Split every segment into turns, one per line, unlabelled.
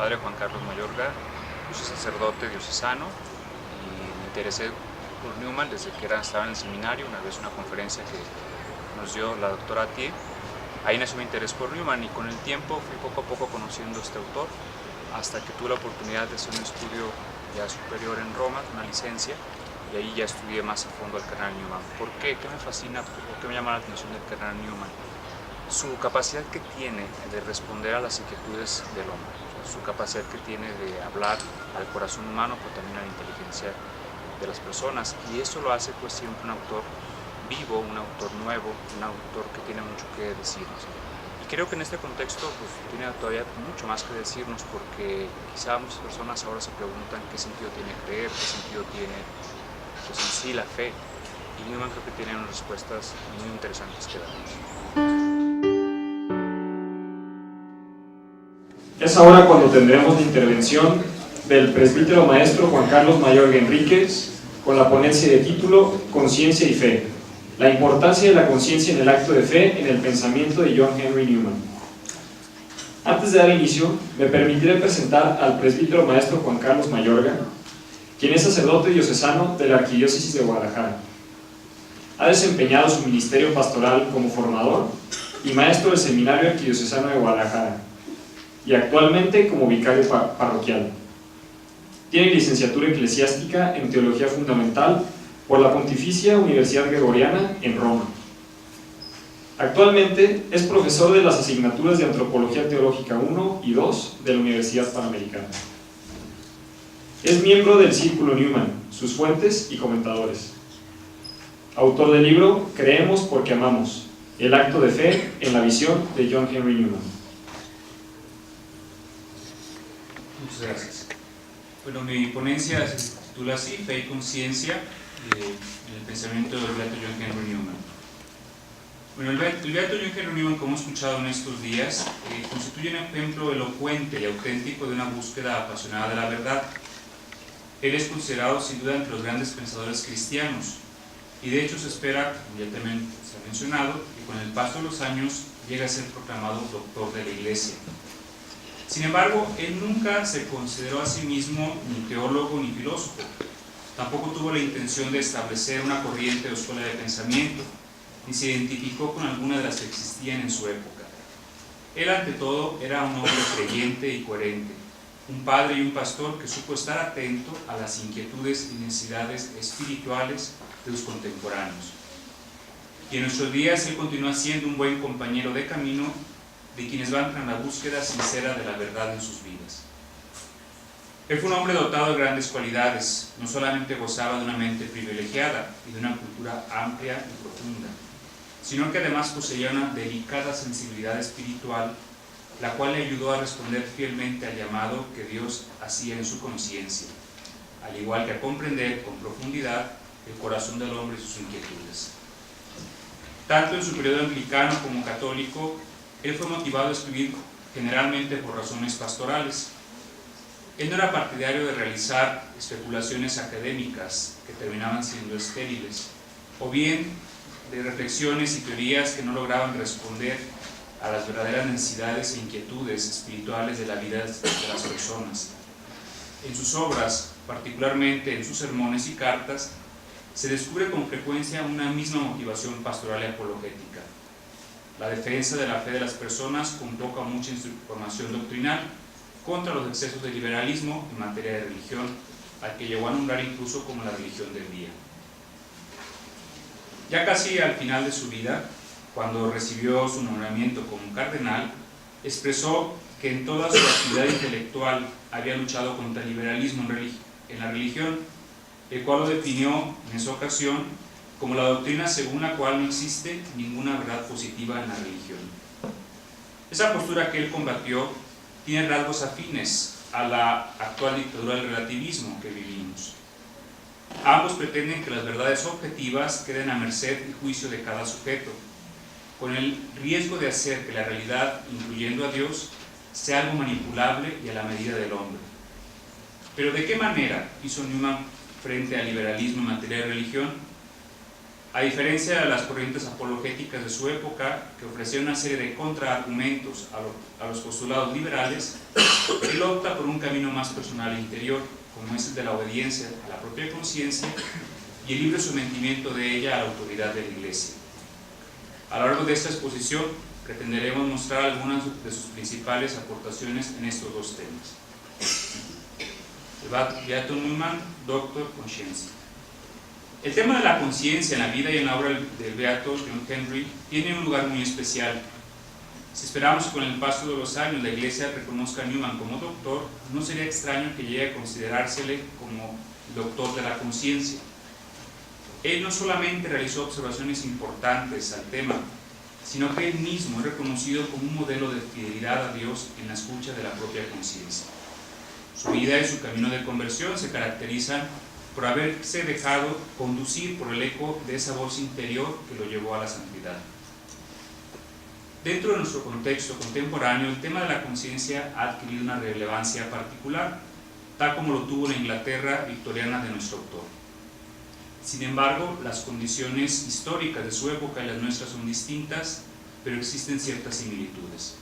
padre Juan Carlos Mayorga, yo soy sacerdote diocesano y me interesé por Newman desde que estaba en el seminario. Una vez una conferencia que nos dio la doctora Thier, ahí nació mi interés por Newman, y con el tiempo fui poco a poco conociendo a este autor hasta que tuve la oportunidad de hacer un estudio ya superior en Roma, una licencia, y ahí ya estudié más a fondo al cardenal Newman. ¿Por qué? ¿Qué me fascina? ¿Por qué me llama la atención del cardenal Newman? Su capacidad que tiene de responder a las inquietudes del hombre, su capacidad que tiene de hablar al corazón humano, pero también a la inteligencia de las personas, y eso lo hace pues siempre un autor vivo, un autor nuevo, un autor que tiene mucho que decirnos. Y creo que en este contexto pues tiene todavía mucho más que decirnos, porque quizá muchas personas ahora se preguntan qué sentido tiene creer, qué sentido tiene pues en sí la fe, y Newman creo que tiene unas respuestas muy interesantes que darnos.
Es ahora cuando tendremos la intervención del presbítero maestro Juan Carlos Mayorga Enríquez con la ponencia de título Conciencia y Fe, la importancia de la conciencia en el acto de fe en el pensamiento de John Henry Newman. Antes de dar inicio, me permitiré presentar al presbítero maestro Juan Carlos Mayorga, quien es sacerdote diocesano de la Arquidiócesis de Guadalajara. Ha desempeñado su ministerio pastoral como formador y maestro del Seminario Arquidiocesano de Guadalajara, y actualmente como vicario parroquial. Tiene licenciatura eclesiástica en Teología Fundamental por la Pontificia Universidad Gregoriana en Roma. Actualmente es profesor de las asignaturas de Antropología Teológica 1 y 2 de la Universidad Panamericana. Es miembro del Círculo Newman, sus fuentes y comentadores. Autor del libro Creemos porque amamos, el acto de fe en la visión de John Henry Newman.
Muchas gracias. Bueno, mi ponencia se titula así: Fe y Conciencia en el pensamiento del beato John Henry Newman. Bueno, el beato John Henry Newman, como hemos escuchado en estos días, constituye un ejemplo elocuente y auténtico de una búsqueda apasionada de la verdad. Él es considerado sin duda entre los grandes pensadores cristianos, y de hecho se espera, como ya también se ha mencionado, que con el paso de los años llegue a ser proclamado doctor de la Iglesia. Sin embargo, él nunca se consideró a sí mismo ni teólogo ni filósofo. Tampoco tuvo la intención de establecer una corriente o escuela de pensamiento, ni se identificó con alguna de las que existían en su época. Él, ante todo, era un hombre creyente y coherente, un padre y un pastor que supo estar atento a las inquietudes y necesidades espirituales de sus contemporáneos. Y en nuestros días él continúa siendo un buen compañero de camino de quienes van tras la búsqueda sincera de la verdad en sus vidas. Él fue un hombre dotado de grandes cualidades. No solamente gozaba de una mente privilegiada y de una cultura amplia y profunda, sino que además poseía una delicada sensibilidad espiritual, la cual le ayudó a responder fielmente al llamado que Dios hacía en su conciencia, al igual que a comprender con profundidad el corazón del hombre y sus inquietudes. Tanto en su periodo anglicano como católico, él fue motivado a escribir generalmente por razones pastorales. Él no era partidario de realizar especulaciones académicas que terminaban siendo estériles, o bien de reflexiones y teorías que no lograban responder a las verdaderas necesidades e inquietudes espirituales de la vida de las personas. En sus obras, particularmente en sus sermones y cartas, se descubre con frecuencia una misma motivación pastoral y apologética: la defensa de la fe de las personas con poca o mucha información doctrinal, contra los excesos de liberalismo en materia de religión, al que llegó a nombrar incluso como la religión del día. Ya casi al final de su vida, cuando recibió su nombramiento como cardenal, expresó que en toda su actividad intelectual había luchado contra el liberalismo en la religión, el cual lo definió en esa ocasión como la doctrina según la cual no existe ninguna verdad positiva en la religión. Esa postura que él combatió tiene rasgos afines a la actual dictadura del relativismo que vivimos. Ambos pretenden que las verdades objetivas queden a merced y juicio de cada sujeto, con el riesgo de hacer que la realidad, incluyendo a Dios, sea algo manipulable y a la medida del hombre. Pero ¿de qué manera hizo Newman frente al liberalismo en materia de religión? A diferencia de las corrientes apologéticas de su época, que ofrecían una serie de contraargumentos a los postulados liberales, él opta por un camino más personal e interior, como es el de la obediencia a la propia conciencia y el libre sometimiento de ella a la autoridad de la Iglesia. A lo largo de esta exposición pretenderemos mostrar algunas de sus principales aportaciones en estos dos temas. El Beato Newman, Doctor Conscience. El tema de la conciencia en la vida y en la obra del Beato John Henry tiene un lugar muy especial. Si esperamos que con el paso de los años la Iglesia reconozca a Newman como doctor, no sería extraño que llegue a considerársele como doctor de la conciencia. Él no solamente realizó observaciones importantes al tema, sino que él mismo es reconocido como un modelo de fidelidad a Dios en la escucha de la propia conciencia. Su vida y su camino de conversión se caracterizan por haberse dejado conducir por el eco de esa voz interior que lo llevó a la santidad. Dentro de nuestro contexto contemporáneo, el tema de la conciencia ha adquirido una relevancia particular, tal como lo tuvo la Inglaterra victoriana de nuestro autor. Sin embargo, las condiciones históricas de su época y las nuestras son distintas, pero existen ciertas similitudes.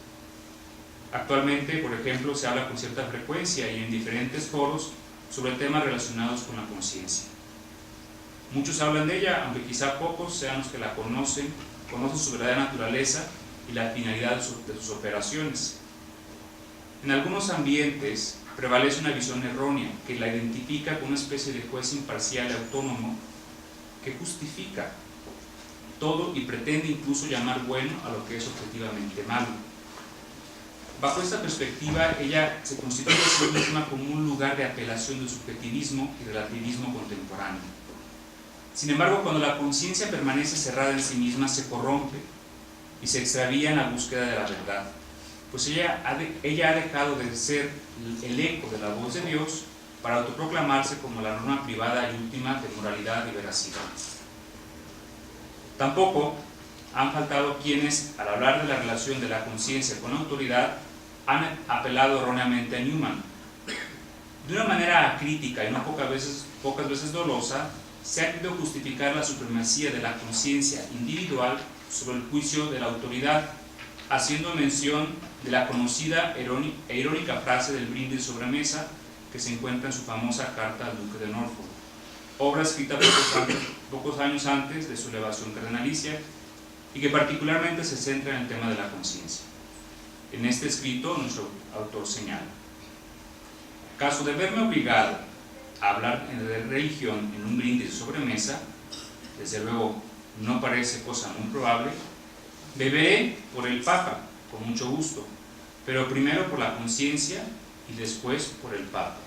Actualmente, por ejemplo, se habla con cierta frecuencia y en diferentes foros sobre temas relacionados con la conciencia. Muchos hablan de ella, aunque quizá pocos sean los que la conocen su verdadera naturaleza y la finalidad de sus operaciones. En algunos ambientes prevalece una visión errónea que la identifica con una especie de juez imparcial y autónomo que justifica todo y pretende incluso llamar bueno a lo que es objetivamente malo. Bajo esta perspectiva, ella se constituye a sí misma como un lugar de apelación del subjetivismo y relativismo contemporáneo. Sin embargo, cuando la conciencia permanece cerrada en sí misma, se corrompe y se extravía en la búsqueda de la verdad, pues ella ha dejado de ser el eco de la voz de Dios para autoproclamarse como la norma privada y última de moralidad y veracidad. Tampoco han faltado quienes, al hablar de la relación de la conciencia con la autoridad, han apelado erróneamente a Newman. De una manera crítica y no pocas veces dolosa, se ha querido justificar la supremacía de la conciencia individual sobre el juicio de la autoridad, haciendo mención de la conocida e irónica frase del brindis sobre mesa que se encuentra en su famosa carta al duque de Norfolk, obra escrita pocos años antes de su elevación cardenalicia y que particularmente se centra en el tema de la conciencia. En este escrito, nuestro autor señala: caso de verme obligado a hablar de religión en un brindis de sobremesa, desde luego no parece cosa muy probable, beberé por el Papa, con mucho gusto, pero primero por la conciencia y después por el Papa.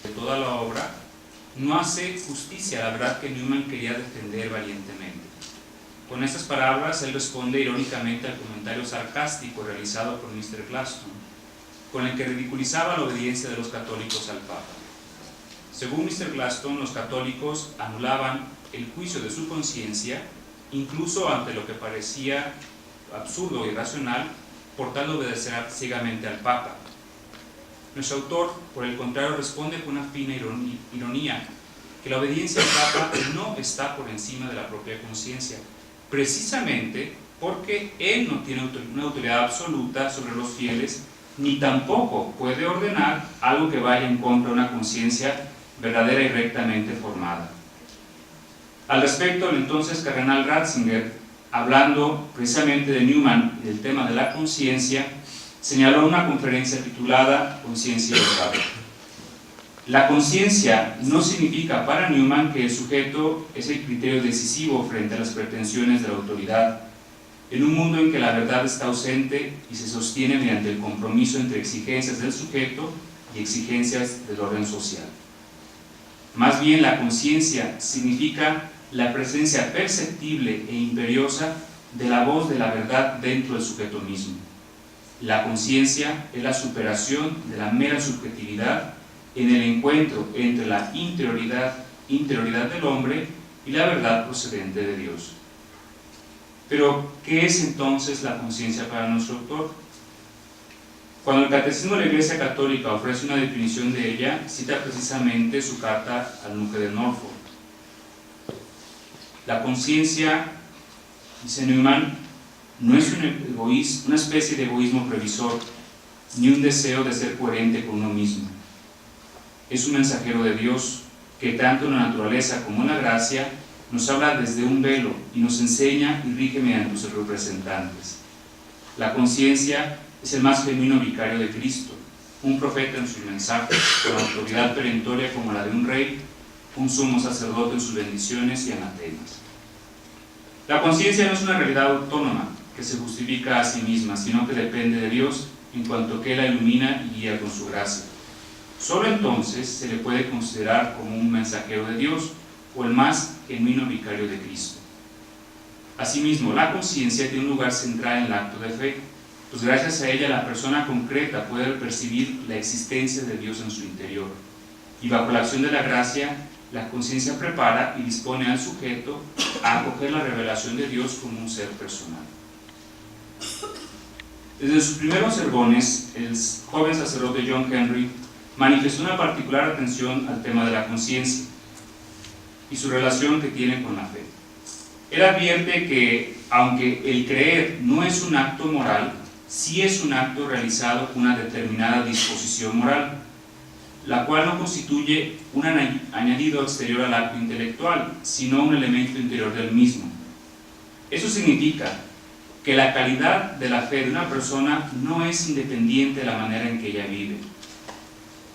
De toda la obra no hace justicia a la verdad que Newman quería defender valientemente. Con estas palabras, él responde irónicamente al comentario sarcástico realizado por Mr. Gladstone, con el que ridiculizaba la obediencia de los católicos al Papa. Según Mr. Gladstone, los católicos anulaban el juicio de su conciencia, incluso ante lo que parecía absurdo o irracional, por tal de obedecer ciegamente al Papa. Nuestro autor, por el contrario, responde con una fina ironía, que la obediencia al Papa no está por encima de la propia conciencia, precisamente porque él no tiene una autoridad absoluta sobre los fieles, ni tampoco puede ordenar algo que vaya en contra de una conciencia verdadera y rectamente formada. Al respecto, el entonces cardenal Ratzinger, hablando precisamente de Newman y del tema de la conciencia, señaló en una conferencia titulada Conciencia y Verdad: la conciencia no significa para Newman que el sujeto es el criterio decisivo frente a las pretensiones de la autoridad, en un mundo en que la verdad está ausente y se sostiene mediante el compromiso entre exigencias del sujeto y exigencias del orden social. Más bien, la conciencia significa la presencia perceptible e imperiosa de la voz de la verdad dentro del sujeto mismo. La conciencia es la superación de la mera subjetividad en el encuentro entre la interioridad del hombre y la verdad procedente de Dios. Pero, ¿qué es entonces la conciencia para nuestro autor? Cuando el Catecismo de la Iglesia Católica ofrece una definición de ella, cita precisamente su carta al duque de Norfolk. La conciencia, dice Newman, no es una especie de egoísmo previsor, ni un deseo de ser coherente con uno mismo. Es un mensajero de Dios que tanto en la naturaleza como en la gracia nos habla desde un velo y nos enseña y rige mediante sus representantes. La conciencia es el más genuino vicario de Cristo, un profeta en sus mensajes, con autoridad perentoria como la de un rey, un sumo sacerdote en sus bendiciones y anatemas. La conciencia no es una realidad autónoma que se justifica a sí misma, sino que depende de Dios en cuanto que Él la ilumina y guía con su gracia. Solo entonces se le puede considerar como un mensajero de Dios o el más genuino vicario de Cristo. Asimismo, la conciencia tiene un lugar central en el acto de fe, pues gracias a ella la persona concreta puede percibir la existencia de Dios en su interior. Y bajo la acción de la gracia, la conciencia prepara y dispone al sujeto a acoger la revelación de Dios como un ser personal. Desde sus primeros sermones, el joven sacerdote John Henry manifestó una particular atención al tema de la conciencia y su relación que tiene con la fe. Él advierte que, aunque el creer no es un acto moral, sí es un acto realizado con una determinada disposición moral, la cual no constituye un añadido exterior al acto intelectual, sino un elemento interior del mismo. Eso significa que la calidad de la fe de una persona no es independiente de la manera en que ella vive.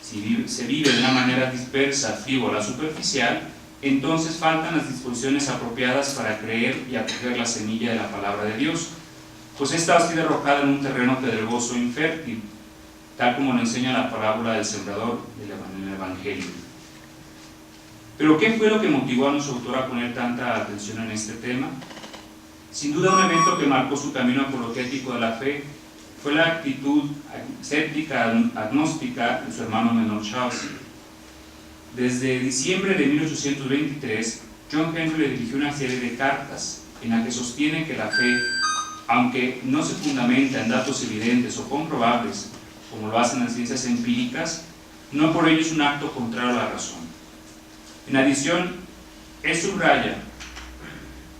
Si se vive de una manera dispersa, frívola, superficial, entonces faltan las disposiciones apropiadas para creer y acoger la semilla de la palabra de Dios, pues esta ha sido arrojada en un terreno pedregoso e infértil, tal como lo enseña la parábola del sembrador en el Evangelio. Pero ¿qué fue lo que motivó a nuestro autor a poner tanta atención en este tema? Sin duda un evento que marcó su camino apologético de la fe fue la actitud escéptica, agnóstica de su hermano menor Charles. Desde diciembre de 1823, John Henry le dirigió una serie de cartas en la que sostiene que la fe, aunque no se fundamenta en datos evidentes o comprobables, como lo hacen las ciencias empíricas, no por ello es un acto contrario a la razón. En adición, él subraya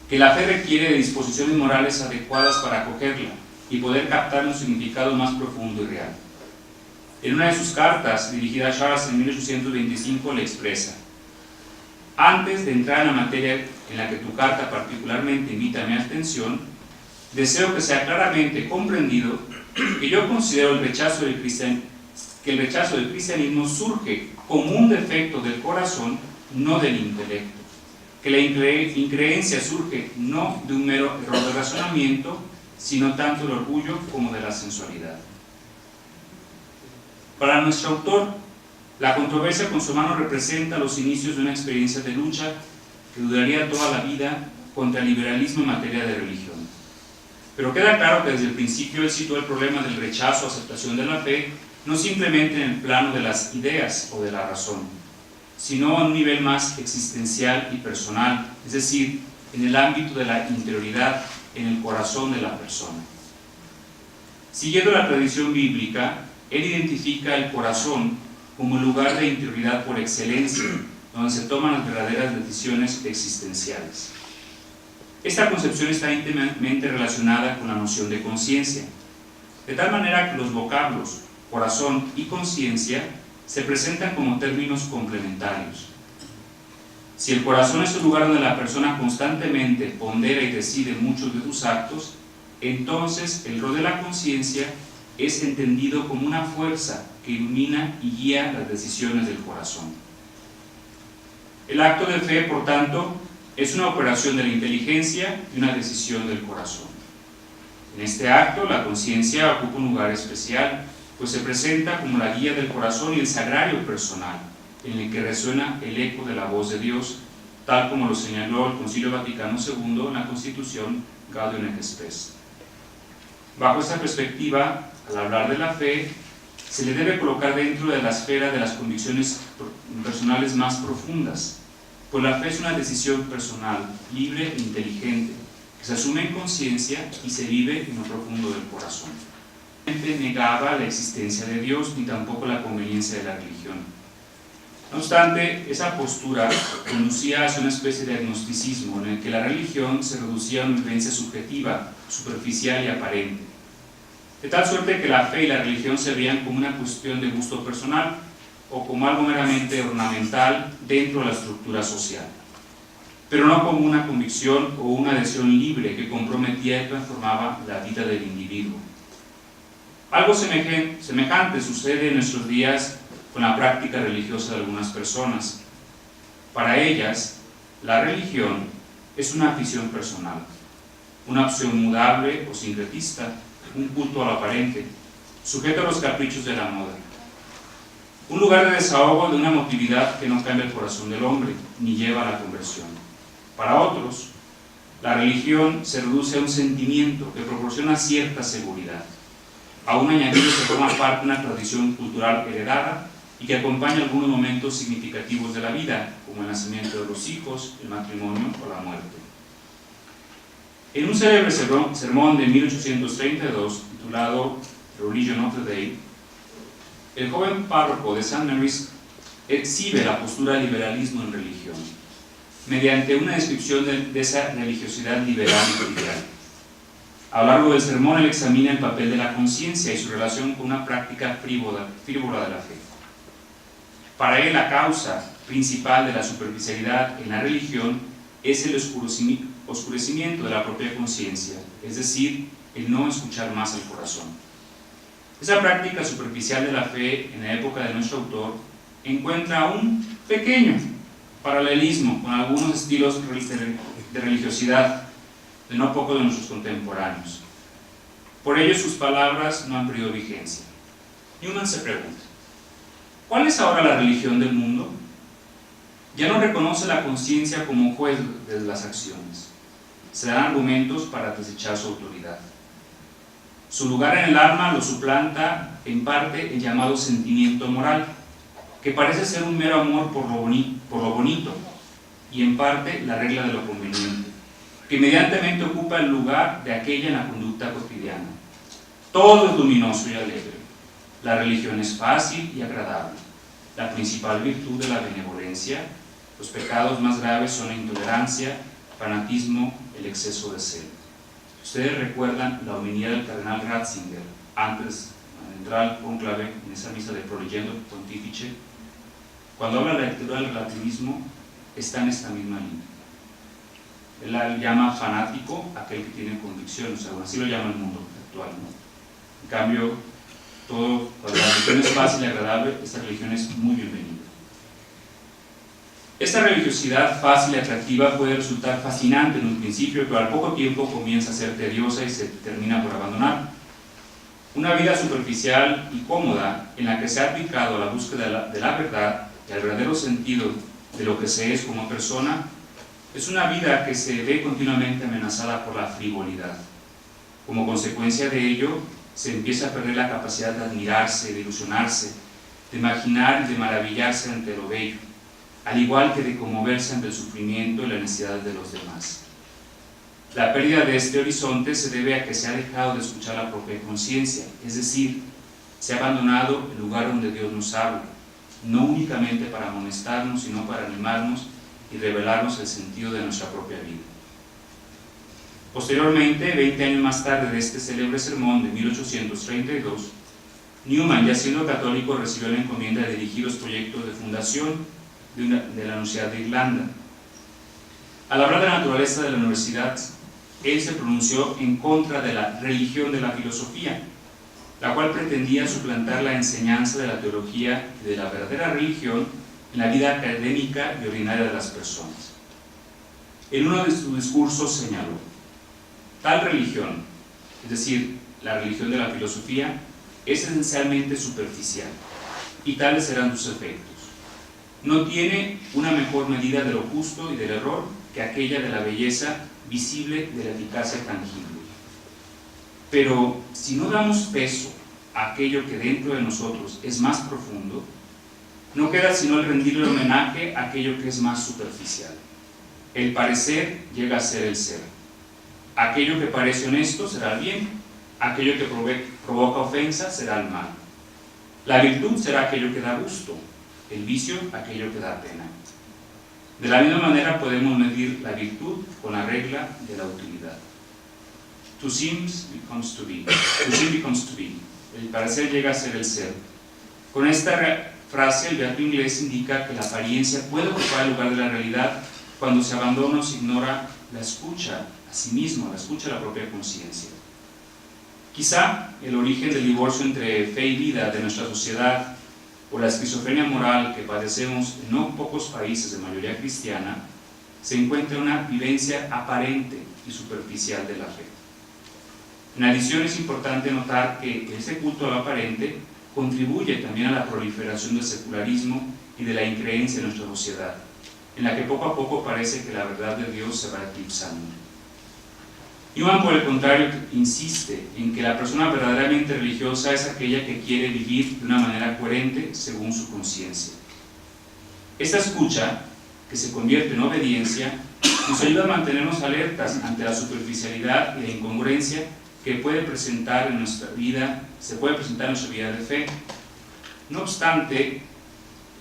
que la fe requiere de disposiciones morales adecuadas para acogerla y poder captar un significado más profundo y real. En una de sus cartas, dirigida a Charles en 1825, le expresa: antes de entrar en la materia en la que tu carta particularmente invita mi atención, deseo que sea claramente comprendido que yo considero que el rechazo del cristianismo surge como un defecto del corazón, no del intelecto, que la increencia surge no de un mero error de razonamiento, sino tanto del orgullo como de la sensualidad. Para nuestro autor, la controversia con su hermano representa los inicios de una experiencia de lucha que duraría toda la vida contra el liberalismo en materia de religión. Pero queda claro que desde el principio él situó el problema del rechazo o aceptación de la fe no simplemente en el plano de las ideas o de la razón, sino a un nivel más existencial y personal, es decir, en el ámbito de la interioridad, en el corazón de la persona. Siguiendo la tradición bíblica, él identifica el corazón como el lugar de interioridad por excelencia, donde se toman las verdaderas decisiones existenciales. Esta concepción está íntimamente relacionada con la noción de conciencia, de tal manera que los vocablos corazón y conciencia se presentan como términos complementarios. Si el corazón es el lugar donde la persona constantemente pondera y decide muchos de sus actos, entonces el rol de la conciencia es entendido como una fuerza que ilumina y guía las decisiones del corazón. El acto de fe, por tanto, es una operación de la inteligencia y una decisión del corazón. En este acto, la conciencia ocupa un lugar especial, pues se presenta como la guía del corazón y el sagrario personal, en el que resuena el eco de la voz de Dios, tal como lo señaló el Concilio Vaticano II en la Constitución Gaudium et Spes. Bajo esta perspectiva, al hablar de la fe, se le debe colocar dentro de la esfera de las convicciones personales más profundas, pues la fe es una decisión personal, libre e inteligente, que se asume en conciencia y se vive en lo profundo del corazón. No negaba la existencia de Dios ni tampoco la conveniencia de la religión. No obstante, esa postura conducía hacia una especie de agnosticismo en el que la religión se reducía a una vivencia subjetiva, superficial y aparente, de tal suerte que la fe y la religión se veían como una cuestión de gusto personal o como algo meramente ornamental dentro de la estructura social, pero no como una convicción o una adhesión libre que comprometía y transformaba la vida del individuo. Algo semejante sucede en nuestros días con la práctica religiosa de algunas personas. Para ellas, la religión es una afición personal, una opción mudable o sincretista, un culto a lo aparente, sujeto a los caprichos de la moda. Un lugar de desahogo de una emotividad que no cambia el corazón del hombre, ni lleva a la conversión. Para otros, la religión se reduce a un sentimiento que proporciona cierta seguridad, a un añadido que forma parte de una tradición cultural heredada y que acompaña algunos momentos significativos de la vida, como el nacimiento de los hijos, el matrimonio o la muerte. En un célebre sermón de 1832, titulado Religion of the Day, el joven párroco de St. Mary's exhibe la postura de liberalismo en religión, mediante una descripción de esa religiosidad liberal y liberal. A lo largo del sermón, él examina el papel de la conciencia y su relación con una práctica frívola de la fe. Para él, la causa principal de la superficialidad en la religión es el oscurecimiento de la propia conciencia, es decir, el no escuchar más al corazón. Esa práctica superficial de la fe en la época de nuestro autor encuentra un pequeño paralelismo con algunos estilos de religiosidad de no pocos de nuestros contemporáneos. Por ello, sus palabras no han perdido vigencia. Newman se pregunta: ¿cuál es ahora la religión del mundo? Ya no reconoce la conciencia como juez de las acciones. Se dan argumentos para desechar su autoridad. Su lugar en el alma lo suplanta en parte el llamado sentimiento moral, que parece ser un mero amor por lo bonito, y en parte la regla de lo conveniente, que inmediatamente ocupa el lugar de aquella en la conducta cotidiana. Todo es luminoso y alegre. La religión es fácil y agradable. La principal virtud de la benevolencia. Los pecados más graves son la intolerancia, fanatismo, el exceso de celo. Ustedes recuerdan la homilía del cardenal Ratzinger antes de entrar al cónclave en esa misa de Prolegendo Pontifice. Cuando habla de la lectura del relativismo, está en esta misma línea. Él la llama fanático aquel que tiene convicción, o sea, así lo llama el mundo actual, ¿no? En cambio, cuando la religión es fácil y agradable, esta religión es muy bienvenida. Esta religiosidad fácil y atractiva puede resultar fascinante en un principio, pero al poco tiempo comienza a ser tediosa y se termina por abandonar. Una vida superficial y cómoda en la que se ha aplicado a la búsqueda de la verdad y al verdadero sentido de lo que se es como persona, es una vida que se ve continuamente amenazada por la frivolidad. Como consecuencia de ello, se empieza a perder la capacidad de admirarse, de ilusionarse, de imaginar y de maravillarse ante lo bello, al igual que de conmoverse ante el sufrimiento y la necesidad de los demás. La pérdida de este horizonte se debe a que se ha dejado de escuchar la propia conciencia, es decir, se ha abandonado el lugar donde Dios nos habla, no únicamente para amonestarnos, sino para animarnos y revelarnos el sentido de nuestra propia vida. Posteriormente, 20 años más tarde de este célebre sermón de 1832, Newman, ya siendo católico, recibió la encomienda de dirigir los proyectos de fundación de la Universidad de Irlanda. Al hablar de la naturaleza de la universidad, él se pronunció en contra de la religión de la filosofía, la cual pretendía suplantar la enseñanza de la teología y de la verdadera religión en la vida académica y ordinaria de las personas. En uno de sus discursos señaló: tal religión, es decir, la religión de la filosofía, es esencialmente superficial, y tales serán sus efectos. No tiene una mejor medida de lo justo y del error que aquella de la belleza visible y de la eficacia tangible. Pero si no damos peso a aquello que dentro de nosotros es más profundo, no queda sino el rendirle homenaje a aquello que es más superficial. El parecer llega a ser el ser. Aquello que parece honesto será el bien, aquello que provoca ofensa será el mal. La virtud será aquello que da gusto, el vicio aquello que da pena. De la misma manera podemos medir la virtud con la regla de la utilidad. To sin becomes to be. To sin becomes to be. El parecer llega a ser el ser. Con esta frase, el beato inglés indica que la apariencia puede ocupar el lugar de la realidad cuando se abandona o se ignora la escucha a sí mismo, la escucha a la propia conciencia. Quizá el origen del divorcio entre fe y vida de nuestra sociedad o la esquizofrenia moral que padecemos en no pocos países de mayoría cristiana se encuentra en una vivencia aparente y superficial de la fe. En adición, es importante notar que ese culto a lo aparente contribuye también a la proliferación del secularismo y de la increencia en nuestra sociedad, en la que poco a poco parece que la verdad de Dios se va eclipsando. Newman, por el contrario, insiste en que la persona verdaderamente religiosa es aquella que quiere vivir de una manera coherente según su conciencia. Esta escucha, que se convierte en obediencia, nos ayuda a mantenernos alertas ante la superficialidad y la incongruencia que se puede presentar en nuestra vida de fe. No obstante,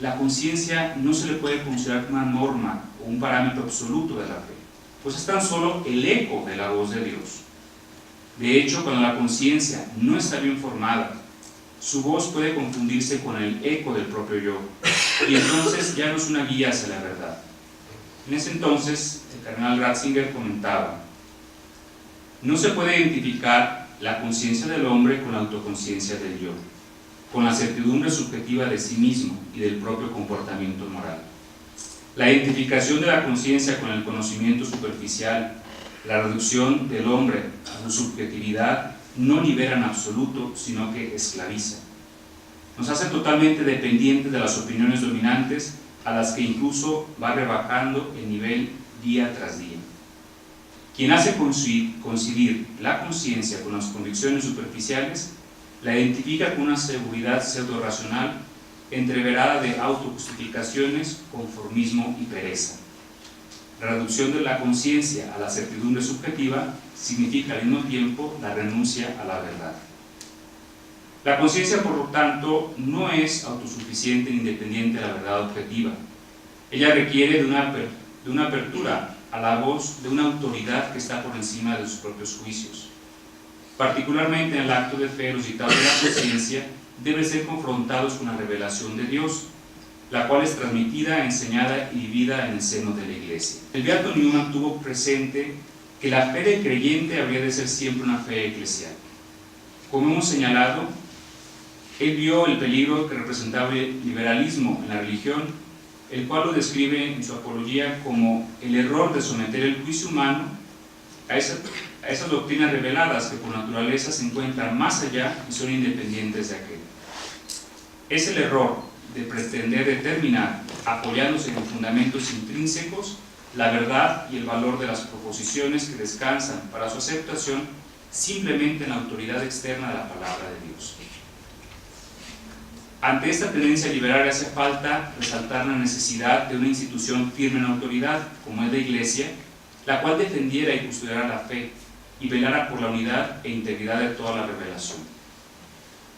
la conciencia no se le puede considerar una norma o un parámetro absoluto de la fe, pues es tan solo el eco de la voz de Dios. De hecho, cuando la conciencia no está bien formada, su voz puede confundirse con el eco del propio yo, y entonces ya no es una guía hacia la verdad. En ese entonces, el cardenal Ratzinger comentaba: no se puede identificar la conciencia del hombre con la autoconciencia del yo, con la certidumbre subjetiva de sí mismo y del propio comportamiento moral. La identificación de la conciencia con el conocimiento superficial, la reducción del hombre a su subjetividad, no libera en absoluto, sino que esclaviza. Nos hace totalmente dependientes de las opiniones dominantes, a las que incluso va rebajando el nivel día tras día. Quien hace coincidir la conciencia con las convicciones superficiales, la identifica con una seguridad pseudo-racional entreverada de autojustificaciones, conformismo y pereza. La reducción de la conciencia a la certidumbre subjetiva significa al mismo tiempo la renuncia a la verdad. La conciencia, por lo tanto, no es autosuficiente ni independiente de la verdad objetiva. Ella requiere de una apertura a la voz de una autoridad que está por encima de sus propios juicios. Particularmente en el acto de fe, los dictados de la conciencia deben ser confrontados con la revelación de Dios, la cual es transmitida, enseñada y vivida en el seno de la Iglesia. El beato Newman tuvo presente que la fe del creyente habría de ser siempre una fe eclesial. Como hemos señalado, él vio el peligro que representaba el liberalismo en la religión, el cual lo describe en su apología como el error de someter el juicio humano a esas doctrinas reveladas que por naturaleza se encuentran más allá y son independientes de aquel. Es el error de pretender determinar, apoyándose en fundamentos intrínsecos, la verdad y el valor de las proposiciones que descansan para su aceptación simplemente en la autoridad externa de la palabra de Dios. Ante esta tendencia liberal hace falta resaltar la necesidad de una institución firme en autoridad, como es la Iglesia, la cual defendiera y custodiara la fe y velara por la unidad e integridad de toda la revelación.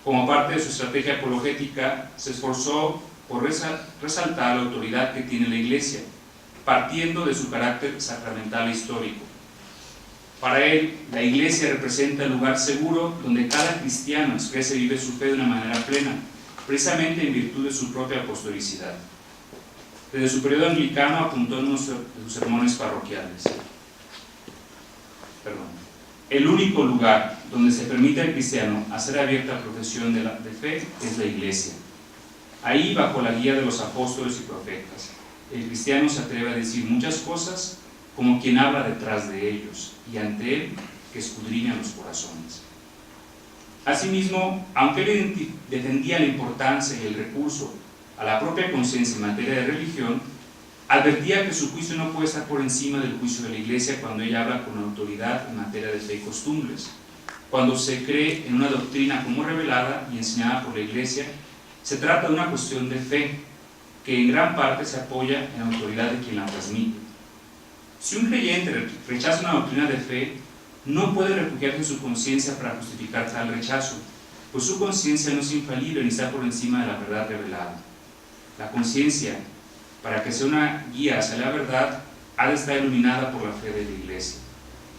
Como parte de su estrategia apologética, se esforzó por resaltar la autoridad que tiene la Iglesia, partiendo de su carácter sacramental e histórico. Para él, la Iglesia representa el lugar seguro donde cada cristiano expresa y vive su fe de una manera plena, precisamente en virtud de su propia apostolicidad. Desde su periodo anglicano apuntó en uno de sus sermones parroquiales: el único lugar donde se permite al cristiano hacer abierta profesión de fe es la Iglesia. Ahí, bajo la guía de los apóstoles y profetas, el cristiano se atreve a decir muchas cosas como quien habla detrás de ellos y ante él que escudriña los corazones. Asimismo, aunque él defendía la importancia y el recurso a la propia conciencia en materia de religión, advertía que su juicio no puede estar por encima del juicio de la Iglesia cuando ella habla con autoridad en materia de fe y costumbres. Cuando se cree en una doctrina como revelada y enseñada por la Iglesia, se trata de una cuestión de fe, que en gran parte se apoya en la autoridad de quien la transmite. Si un creyente rechaza una doctrina de fe, no puede refugiarse en su conciencia para justificar tal rechazo, pues su conciencia no es infalible ni está por encima de la verdad revelada. la conciencia, para que sea una guía hacia la verdad, ha de estar iluminada por la fe de la Iglesia.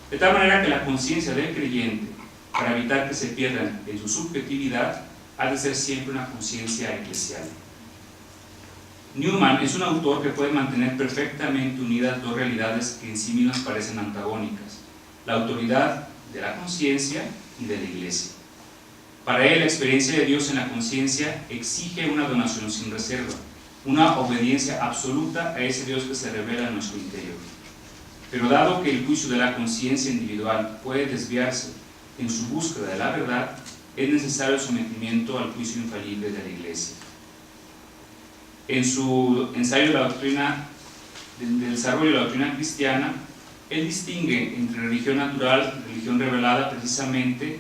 De tal manera que la conciencia del creyente, para evitar que se pierdan en su subjetividad, ha de ser siempre una conciencia eclesial. Newman es un autor que puede mantener perfectamente unidas dos realidades que en sí mismas parecen antagónicas: la autoridad de la conciencia y de la Iglesia. Para él, la experiencia de Dios en la conciencia exige una donación sin reserva, una obediencia absoluta a ese Dios que se revela en nuestro interior. Pero dado que el juicio de la conciencia individual puede desviarse en su búsqueda de la verdad, es necesario el sometimiento al juicio infalible de la Iglesia. En su ensayo de la doctrina, del desarrollo de la doctrina cristiana, él distingue entre religión natural y religión revelada precisamente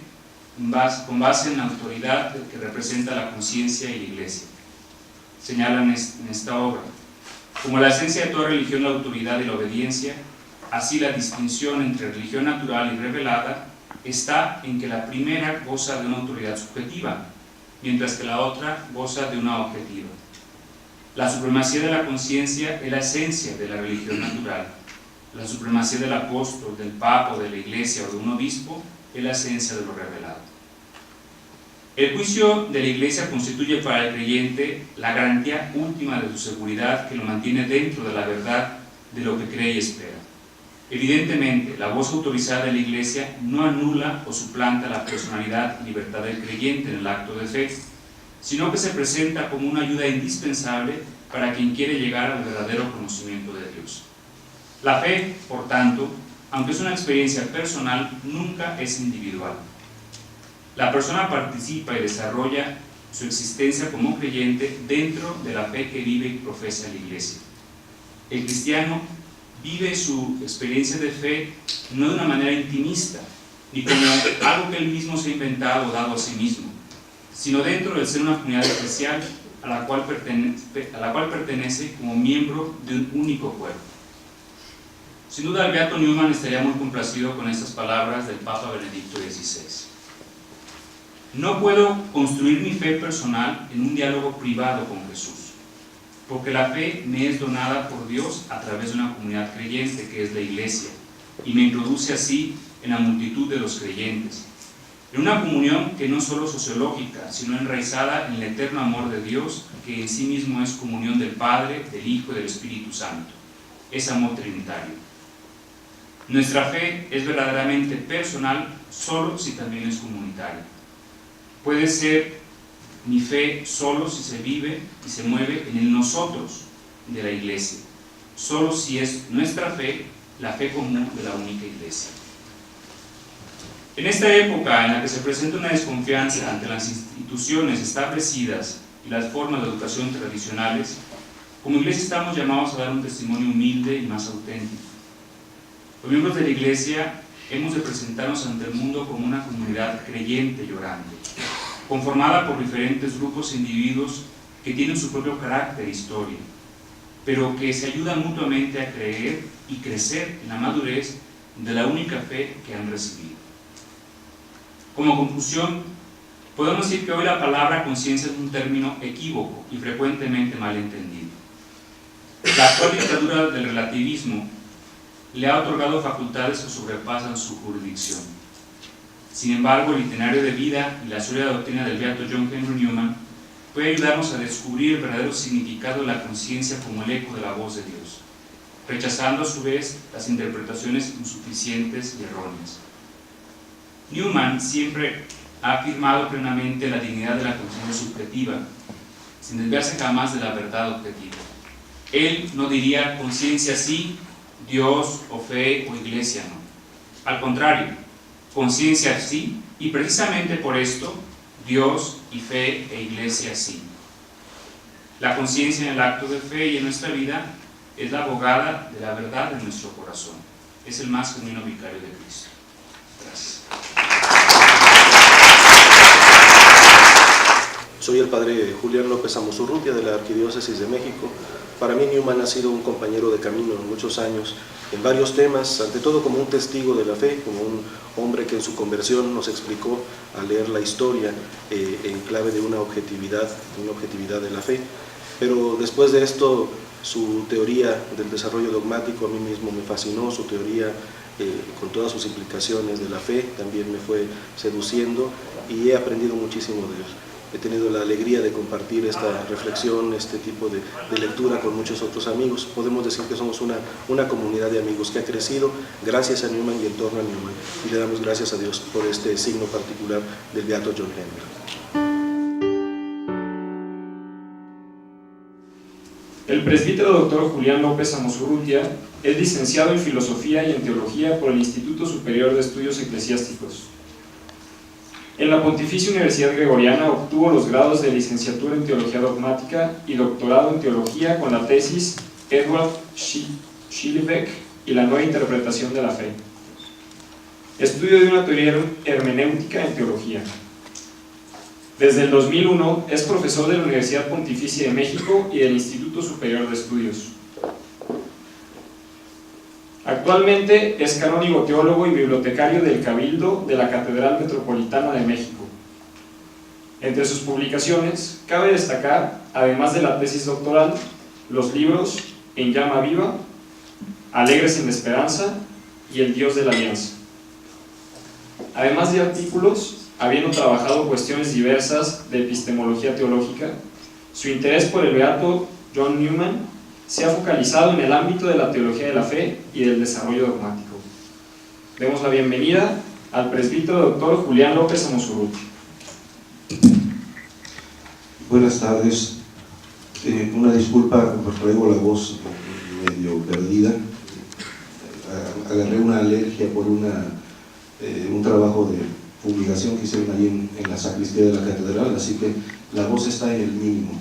con base en la autoridad que representa la conciencia y la Iglesia. Señala en esta obra: como la esencia de toda religión, la autoridad y la obediencia, así la distinción entre religión natural y revelada está en que la primera goza de una autoridad subjetiva, mientras que la otra goza de una objetiva. La supremacía de la conciencia es la esencia de la religión natural. La supremacía del apóstol, del papa, de la iglesia o de un obispo es la esencia de lo revelado. El juicio de la Iglesia constituye para el creyente la garantía última de su seguridad, que lo mantiene dentro de la verdad de lo que cree y espera. Evidentemente, la voz autorizada de la Iglesia no anula o suplanta la personalidad y libertad del creyente en el acto de fe, sino que se presenta como una ayuda indispensable para quien quiere llegar al verdadero conocimiento de Dios. La fe, por tanto, aunque es una experiencia personal, nunca es individual. La persona participa y desarrolla su existencia como creyente dentro de la fe que vive y profesa la Iglesia. El cristiano vive su experiencia de fe no de una manera intimista, ni como algo que él mismo se ha inventado o dado a sí mismo, sino dentro de ser una comunidad especial a la cual pertenece como miembro de un único cuerpo. Sin duda, el beato Newman estaría muy complacido con estas palabras del Papa Benedicto XVI. No puedo construir mi fe personal en un diálogo privado con Jesús, porque la fe me es donada por Dios a través de una comunidad creyente que es la Iglesia, y me introduce así en la multitud de los creyentes, en una comunión que no es solo sociológica, sino enraizada en el eterno amor de Dios, que en sí mismo es comunión del Padre, del Hijo y del Espíritu Santo. Es amor trinitario. Nuestra fe es verdaderamente personal solo si también es comunitaria. Puede ser mi fe solo si se vive y se mueve en el nosotros de la Iglesia, solo si es nuestra fe la fe común de la única Iglesia. En esta época en la que se presenta una desconfianza ante las instituciones establecidas y las formas de educación tradicionales, como Iglesia estamos llamados a dar un testimonio humilde y más auténtico. Los miembros de la Iglesia hemos de presentarnos ante el mundo como una comunidad creyente y orante, conformada por diferentes grupos e individuos que tienen su propio carácter e historia, pero que se ayudan mutuamente a creer y crecer en la madurez de la única fe que han recibido. Como conclusión, podemos decir que hoy la palabra conciencia es un término equívoco y frecuentemente mal entendido. La actual dictadura del relativismo le ha otorgado facultades que sobrepasan su jurisdicción. Sin embargo, el itinerario de vida y la sólida doctrina del beato John Henry Newman puede ayudarnos a descubrir el verdadero significado de la conciencia como el eco de la voz de Dios, rechazando a su vez las interpretaciones insuficientes y erróneas. Newman siempre ha afirmado plenamente la dignidad de la conciencia subjetiva, sin desviarse jamás de la verdad objetiva. Él no diría conciencia sí, Dios o fe o iglesia no. Al contrario, conciencia sí, y precisamente por esto, Dios y fe e iglesia sí. La conciencia en el acto de fe y en nuestra vida es la abogada de la verdad en nuestro corazón. Es el más genuino vicario de Cristo. Gracias.
Soy el padre Julián López Amosurrutia de la Arquidiócesis de México. Para mí Newman ha sido un compañero de camino en muchos años, en varios temas, ante todo como un testigo de la fe, como un hombre que en su conversión nos explicó al leer la historia en clave de una objetividad de la fe. pero después de esto su teoría del desarrollo dogmático a mí mismo me fascinó, su teoría con todas sus implicaciones de la fe también me fue seduciendo y he aprendido muchísimo de él. He tenido la alegría de compartir esta reflexión, este tipo de lectura con muchos otros amigos. Podemos decir que somos una comunidad de amigos que ha crecido gracias a Newman y en torno a Newman, y le damos gracias a Dios por este signo particular del beato John Henry.
El presbítero doctor Julián López Amosurrutia es licenciado en Filosofía y en Teología por el Instituto Superior de Estudios Eclesiásticos. En la Pontificia Universidad Gregoriana obtuvo los grados de licenciatura en Teología Dogmática y doctorado en Teología con la tesis Edward Schillebeck y la nueva interpretación de la fe. Estudio de una teoría hermenéutica en teología. Desde el 2001 es profesor de la Universidad Pontificia de México y del Instituto Superior de Estudios. Actualmente es canónigo teólogo y bibliotecario del Cabildo de la Catedral Metropolitana de México. Entre sus publicaciones cabe destacar, además de la tesis doctoral, los libros En llama viva, Alegres en la esperanza y El Dios de la Alianza. Además de artículos, habiendo trabajado cuestiones diversas de epistemología teológica, su interés por el beato John Newman se ha focalizado en el ámbito de la teología de la fe y del desarrollo dogmático. Demos la bienvenida al presbítero doctor Julián López Amosurrutia.
Buenas tardes. Una disculpa, traigo la voz medio perdida. Agarré una alergia por un trabajo de publicación que hicieron ahí en la sacristía de la catedral, así que la voz está en el mínimo.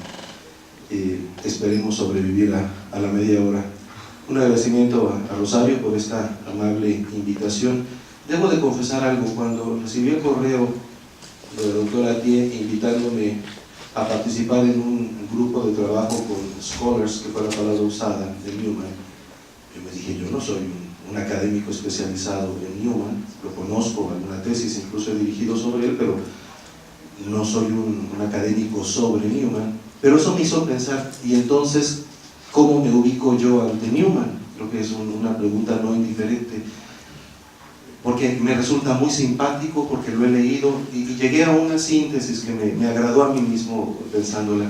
Esperemos sobrevivir a la media hora. Un agradecimiento a Rosario por esta amable invitación. Debo de confesar algo, cuando recibí el correo de la doctora Attié invitándome a participar en un grupo de trabajo con scholars, que fue la palabra usada, de Newman, yo me dije, yo no soy un académico especializado en Newman, lo conozco, alguna tesis incluso he dirigido sobre él, pero no soy un académico sobre Newman. Pero eso me hizo pensar, y entonces, ¿cómo me ubico yo ante Newman? Creo que es una pregunta no indiferente, porque me resulta muy simpático, porque lo he leído, y llegué a una síntesis que me agradó a mí mismo pensándola.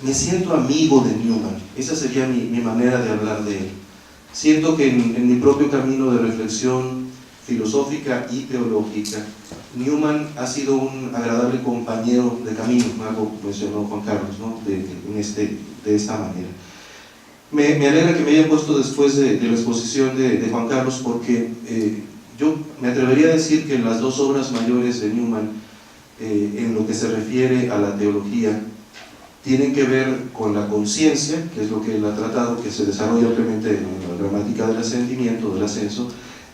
Me siento amigo de Newman, esa sería mi manera de hablar de él. Siento que en mi propio camino de reflexión filosófica y teológica, Newman ha sido un agradable compañero de camino, algo mencionó Juan Carlos, ¿no? de esta manera. Me alegra que me haya puesto después de la exposición de Juan Carlos, porque yo me atrevería a decir que las dos obras mayores de Newman, en lo que se refiere a la teología, tienen que ver con la conciencia, que es lo que él ha tratado, que se desarrolla obviamente en la gramática del ascendimiento, del ascenso,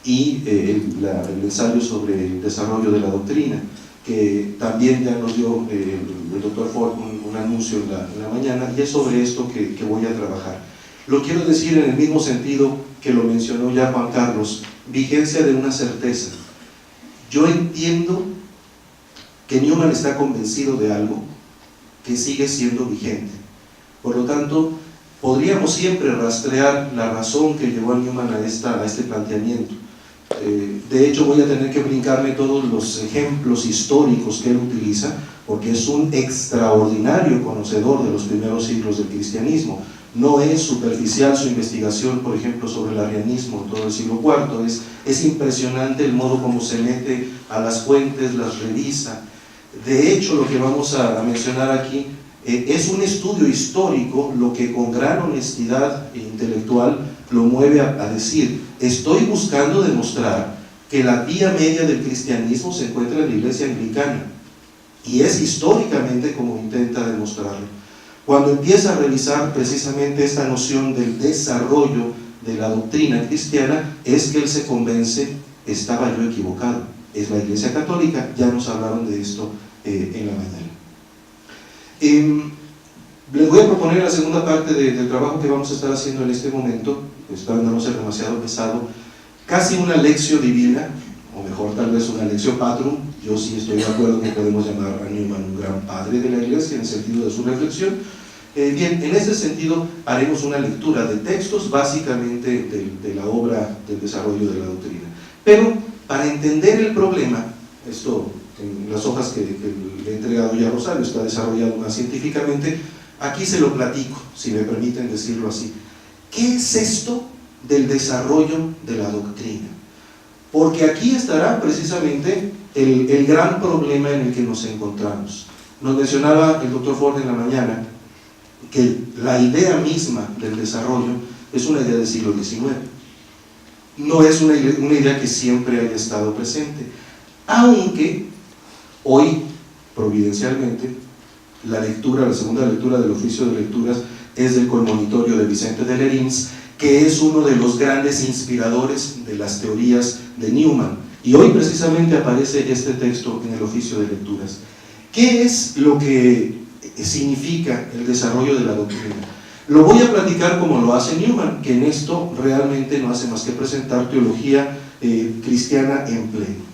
y el ensayo sobre el desarrollo de la doctrina, que también ya nos dio el doctor Ford un anuncio en la mañana, y es sobre esto que voy a trabajar. Lo quiero decir en el mismo sentido que lo mencionó ya Juan Carlos, vigencia de una certeza. Yo entiendo que Newman está convencido de algo que sigue siendo vigente. Por lo tanto, podríamos siempre rastrear la razón que llevó a Newman a este planteamiento. De hecho, voy a tener que brincarme todos los ejemplos históricos que él utiliza, porque es un extraordinario conocedor de los primeros siglos del cristianismo. No es superficial su investigación, por ejemplo, sobre el arrianismo en todo el siglo IV. Es impresionante el modo como se mete a las fuentes, las revisa. De hecho, lo que vamos a mencionar aquí es un estudio histórico, lo que con gran honestidad intelectual lo mueve a decir: estoy buscando demostrar que la vía media del cristianismo se encuentra en la iglesia anglicana, y es históricamente como intenta demostrarlo. Cuando empieza a revisar precisamente esta noción del desarrollo de la doctrina cristiana, es que él se convence: estaba yo equivocado, es la iglesia católica. Ya nos hablaron de esto en la mañana. Les voy a proponer la segunda parte del trabajo que vamos a estar haciendo en este momento, esperando no ser demasiado pesado, casi una lección divina, o mejor tal vez una lección patrum. Yo sí estoy de acuerdo que podemos llamar a Newman un gran padre de la iglesia en el sentido de su reflexión, Bien, en ese sentido haremos una lectura de textos básicamente de la obra del desarrollo de la doctrina. Pero para entender el problema, esto en las hojas que le he entregado ya a Rosario está desarrollado más científicamente, aquí se lo platico, si me permiten decirlo así. ¿Qué es esto del desarrollo de la doctrina? Porque aquí estará precisamente el gran problema en el que nos encontramos. Nos mencionaba el doctor Ford en la mañana que la idea misma del desarrollo es una idea del siglo XIX. No es una idea que siempre haya estado presente, aunque hoy, providencialmente, la segunda lectura del oficio de lecturas es del Conmonitorio de Vicente de Lerins, que es uno de los grandes inspiradores de las teorías de Newman. Y hoy precisamente aparece este texto en el oficio de lecturas. ¿Qué es lo que significa el desarrollo de la doctrina? Lo voy a platicar como lo hace Newman, que en esto realmente no hace más que presentar teología cristiana en pleno.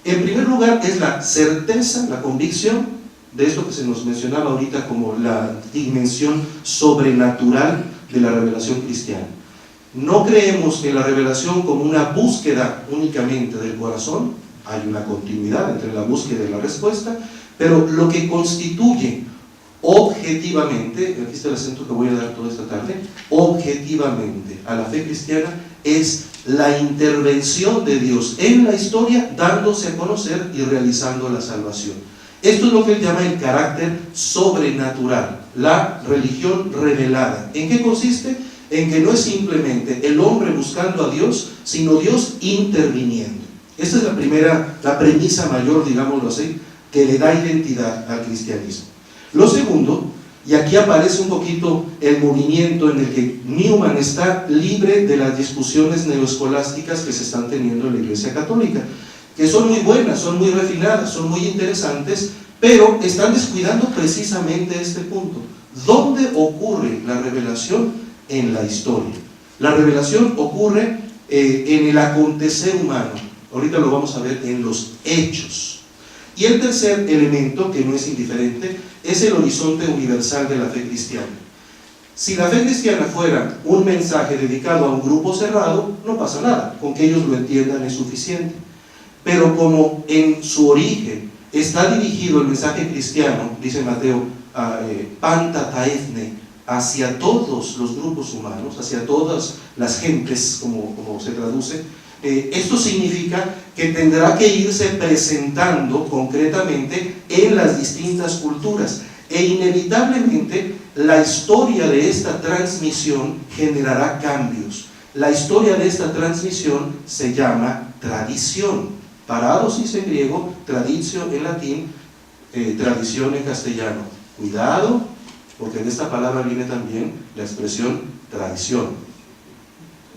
En primer lugar es la certeza, la convicción de esto que se nos mencionaba ahorita como la dimensión sobrenatural de la revelación cristiana. No creemos en la revelación como una búsqueda únicamente del corazón, hay una continuidad entre la búsqueda y la respuesta, pero lo que constituye objetivamente, aquí está el acento que voy a dar toda esta tarde, objetivamente a la fe cristiana es la intervención de Dios en la historia, dándose a conocer y realizando la salvación. Esto es lo que él llama el carácter sobrenatural, la religión revelada. ¿En qué consiste? En que no es simplemente el hombre buscando a Dios, sino Dios interviniendo. Esta es la premisa mayor, digámoslo así, que le da identidad al cristianismo. Lo segundo, y aquí aparece un poquito el movimiento en el que Newman está libre de las discusiones neoescolásticas que se están teniendo en la Iglesia Católica, que son muy buenas, son muy refinadas, son muy interesantes, pero están descuidando precisamente este punto. ¿Dónde ocurre la revelación? En la historia. La revelación ocurre en el acontecer humano. Ahorita lo vamos a ver en los hechos. Y el tercer elemento, que no es indiferente, es el horizonte universal de la fe cristiana. Si la fe cristiana fuera un mensaje dedicado a un grupo cerrado, no pasa nada, con que ellos lo entiendan es suficiente. Pero como en su origen está dirigido el mensaje cristiano, dice Mateo, panta taethne, hacia todos los grupos humanos, hacia todas las gentes, como se traduce, esto significa que tendrá que irse presentando concretamente en las distintas culturas, e inevitablemente la historia de esta transmisión generará cambios. La historia de esta transmisión se llama tradición, paradosis en griego, traditio en latín, tradición en castellano. Cuidado, porque de esta palabra viene también la expresión tradición.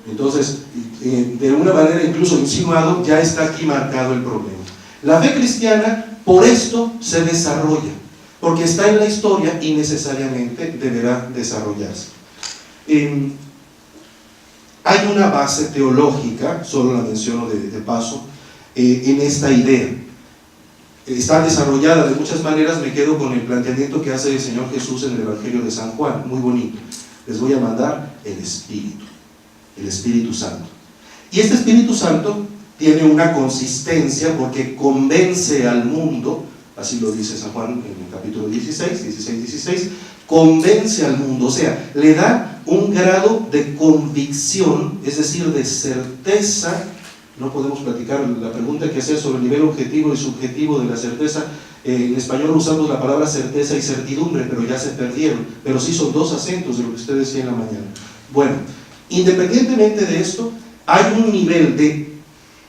Entonces, de una manera incluso insinuado, ya está aquí marcado el problema. La fe cristiana por esto se desarrolla, porque está en la historia y necesariamente deberá desarrollarse. Hay una base teológica, solo la menciono de paso, en esta idea. Está desarrollada de muchas maneras. Me quedo con el planteamiento que hace el Señor Jesús en el Evangelio de San Juan, muy bonito. Les voy a mandar el Espíritu Santo. Y este Espíritu Santo tiene una consistencia porque convence al mundo, así lo dice San Juan en el capítulo 16, convence al mundo, o sea, le da un grado de convicción, es decir, de certeza. No podemos platicar la pregunta que hacer sobre el nivel objetivo y subjetivo de la certeza. En español usamos la palabra certeza y certidumbre, pero ya se perdieron. Pero sí son dos acentos de lo que usted decía en la mañana. Bueno, independientemente de esto, hay un nivel de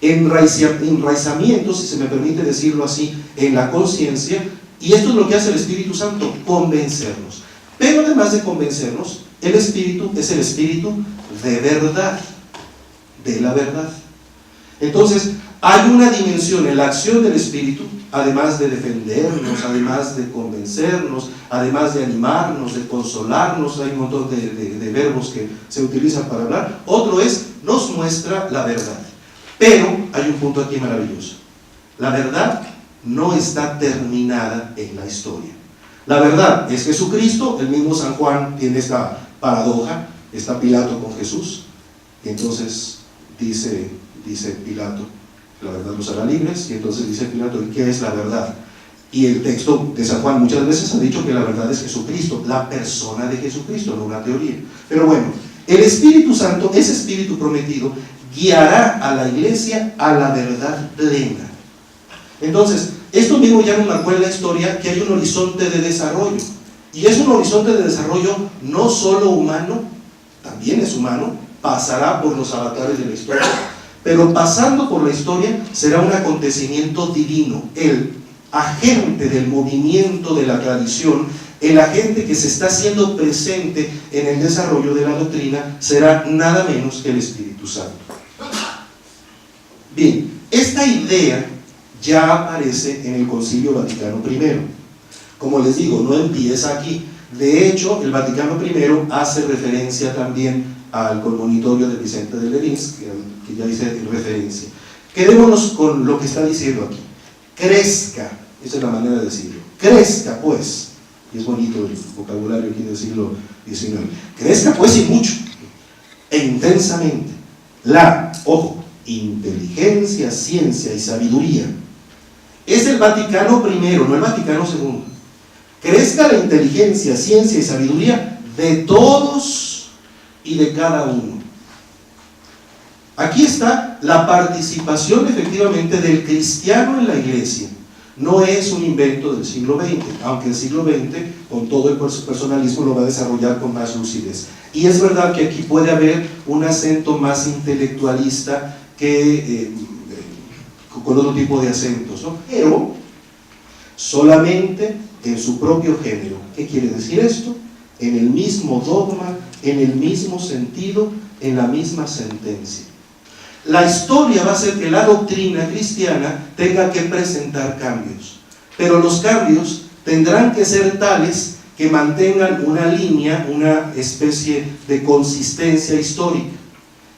enraizamiento, si se me permite decirlo así, en la conciencia, y esto es lo que hace el Espíritu Santo, convencernos. Pero además de convencernos, el Espíritu es el Espíritu de verdad, de la verdad. Entonces, hay una dimensión en la acción del Espíritu, además de defendernos, además de convencernos, además de animarnos, de consolarnos. Hay un montón de verbos que se utilizan para hablar. Otro es, nos muestra la verdad. Pero hay un punto aquí maravilloso. La verdad no está terminada en la historia. La verdad es Jesucristo. El mismo San Juan tiene esta paradoja, está Pilato con Jesús, y entonces dice Pilato, la verdad los hará libres, y entonces dice Pilato, ¿y qué es la verdad? Y el texto de San Juan muchas veces ha dicho que la verdad es Jesucristo, la persona de Jesucristo, no una teoría. Pero bueno, el Espíritu Santo, ese Espíritu prometido, guiará a la iglesia a la verdad plena. Entonces, esto mismo ya nos marcó en la historia que hay un horizonte de desarrollo, y es un horizonte de desarrollo no solo humano, también es humano, pasará por los avatares de la historia, pero pasando por la historia será un acontecimiento divino. El agente del movimiento de la tradición, el agente que se está haciendo presente en el desarrollo de la doctrina, será nada menos que el Espíritu Santo. Bien, esta idea ya aparece en el Concilio Vaticano I. Como les digo, no empieza aquí. De hecho, el Vaticano I hace referencia también al Conmonitorio de Vicente de Lérins, que ya hice referencia. Quedémonos con lo que está diciendo aquí. Crezca, esa es la manera de decirlo. Crezca pues, y es bonito el vocabulario aquí del siglo XIX. Crezca pues y mucho, e intensamente, la, ojo, inteligencia, ciencia y sabiduría. Es el Vaticano I, no el Vaticano II. Crezca la inteligencia, ciencia y sabiduría de todos y de cada uno. Aquí está la participación efectivamente del cristiano en la iglesia. No es un invento del siglo XX, aunque el siglo XX, con todo el personalismo, lo va a desarrollar con más lucidez. Y es verdad que aquí puede haber un acento más intelectualista que con otro tipo de acentos, ¿no? Pero solamente en su propio género. ¿Qué quiere decir esto? En el mismo dogma, en el mismo sentido, en la misma sentencia. La historia va a hacer que la doctrina cristiana tenga que presentar cambios, pero los cambios tendrán que ser tales que mantengan una línea, una especie de consistencia histórica.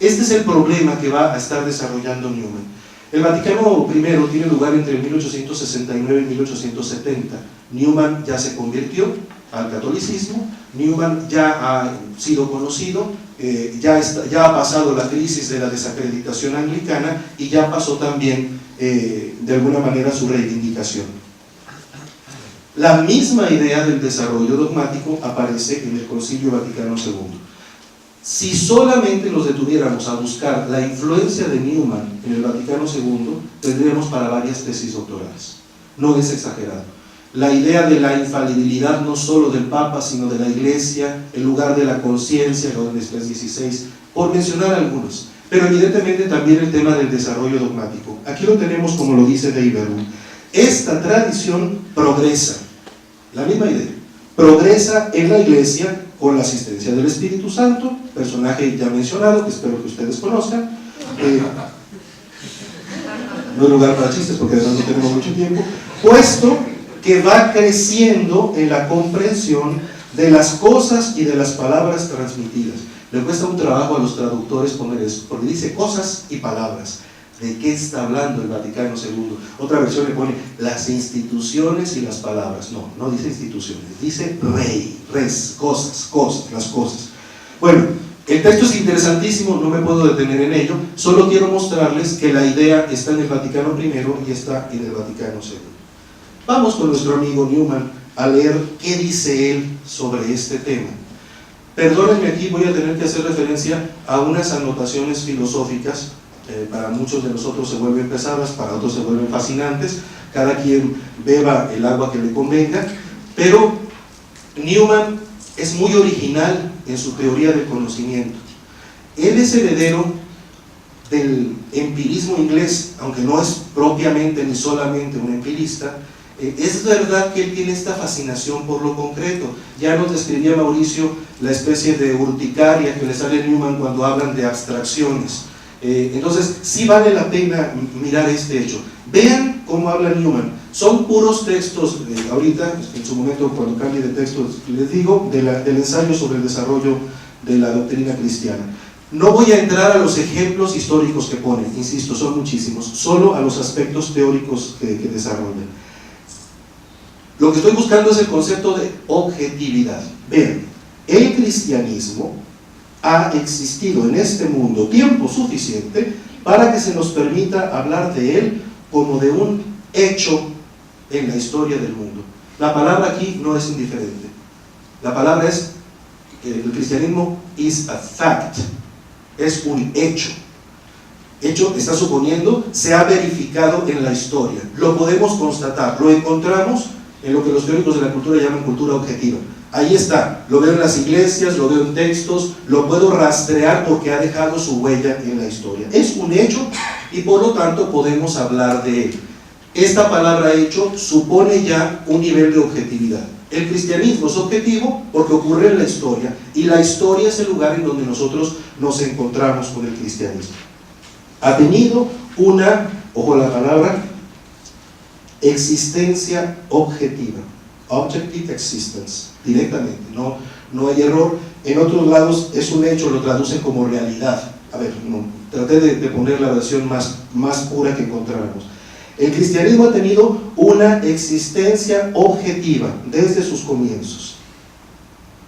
Este es el problema que va a estar desarrollando Newman. El Vaticano I tiene lugar entre 1869 y 1870. Newman ya se convirtió al catolicismo, Newman ya ha sido conocido, ya ha pasado la crisis de la desacreditación anglicana y ya pasó también de alguna manera su reivindicación. La misma idea del desarrollo dogmático aparece en el Concilio Vaticano II. Si solamente nos detuviéramos a buscar la influencia de Newman en el Vaticano II, tendríamos para varias tesis doctorales. No es exagerado. La idea de la infalibilidad no solo del Papa, sino de la Iglesia, el lugar de la conciencia, Gaudium Spes 16, por mencionar algunos. Pero evidentemente también el tema del desarrollo dogmático. Aquí lo tenemos como lo dice de Iberú. Esta tradición progresa, la misma idea, progresa en la Iglesia con la asistencia del Espíritu Santo, personaje ya mencionado, que espero que ustedes conozcan. No hay lugar para chistes porque además no tenemos mucho tiempo, puesto que va creciendo en la comprensión de las cosas y de las palabras transmitidas. Le cuesta un trabajo a los traductores poner eso, porque dice cosas y palabras. ¿De qué está hablando el Vaticano II? Otra versión le pone las instituciones y las palabras. No, no dice instituciones, dice rey, res, cosas, las cosas. Bueno, el texto es interesantísimo, no me puedo detener en ello, solo quiero mostrarles que la idea está en el Vaticano I y está en el Vaticano II. Vamos con nuestro amigo Newman a leer qué dice él sobre este tema. Perdónenme, aquí voy a tener que hacer referencia a unas anotaciones filosóficas. Para muchos de nosotros se vuelven pesadas, para otros se vuelven fascinantes, cada quien beba el agua que le convenga, pero Newman es muy original en su teoría del conocimiento. Él es heredero del empirismo inglés, aunque no es propiamente ni solamente un empirista. Es verdad que él tiene esta fascinación por lo concreto. Ya nos describía Mauricio la especie de urticaria que le sale a Newman cuando hablan de abstracciones. Entonces sí vale la pena mirar este hecho. Vean cómo habla Newman. Son puros textos, ahorita en su momento cuando cambie de texto les digo, del ensayo sobre el desarrollo de la doctrina cristiana. No voy a entrar a los ejemplos históricos que ponen, insisto, son muchísimos, solo a los aspectos teóricos que desarrollan. Lo que estoy buscando es el concepto de objetividad. Vean, el cristianismo ha existido en este mundo tiempo suficiente para que se nos permita hablar de él como de un hecho en la historia del mundo. La palabra aquí no es indiferente. La palabra es, el cristianismo is a fact, es un hecho. Hecho, está suponiendo, se ha verificado en la historia. Lo podemos constatar, lo encontramos en lo que los teóricos de la cultura llaman cultura objetiva. Ahí está, lo veo en las iglesias, lo veo en textos, lo puedo rastrear porque ha dejado su huella en la historia. Es un hecho y por lo tanto podemos hablar de él. Esta palabra hecho supone ya un nivel de objetividad. El cristianismo es objetivo porque ocurre en la historia y la historia es el lugar en donde nosotros nos encontramos con el cristianismo. Ha tenido una, ojo la palabra, existencia objetiva, objective existence, directamente, no hay error. En otros lados es un hecho, lo traducen como realidad. A ver, no, traté de poner la versión más pura que encontráramos. El cristianismo ha tenido una existencia objetiva desde sus comienzos.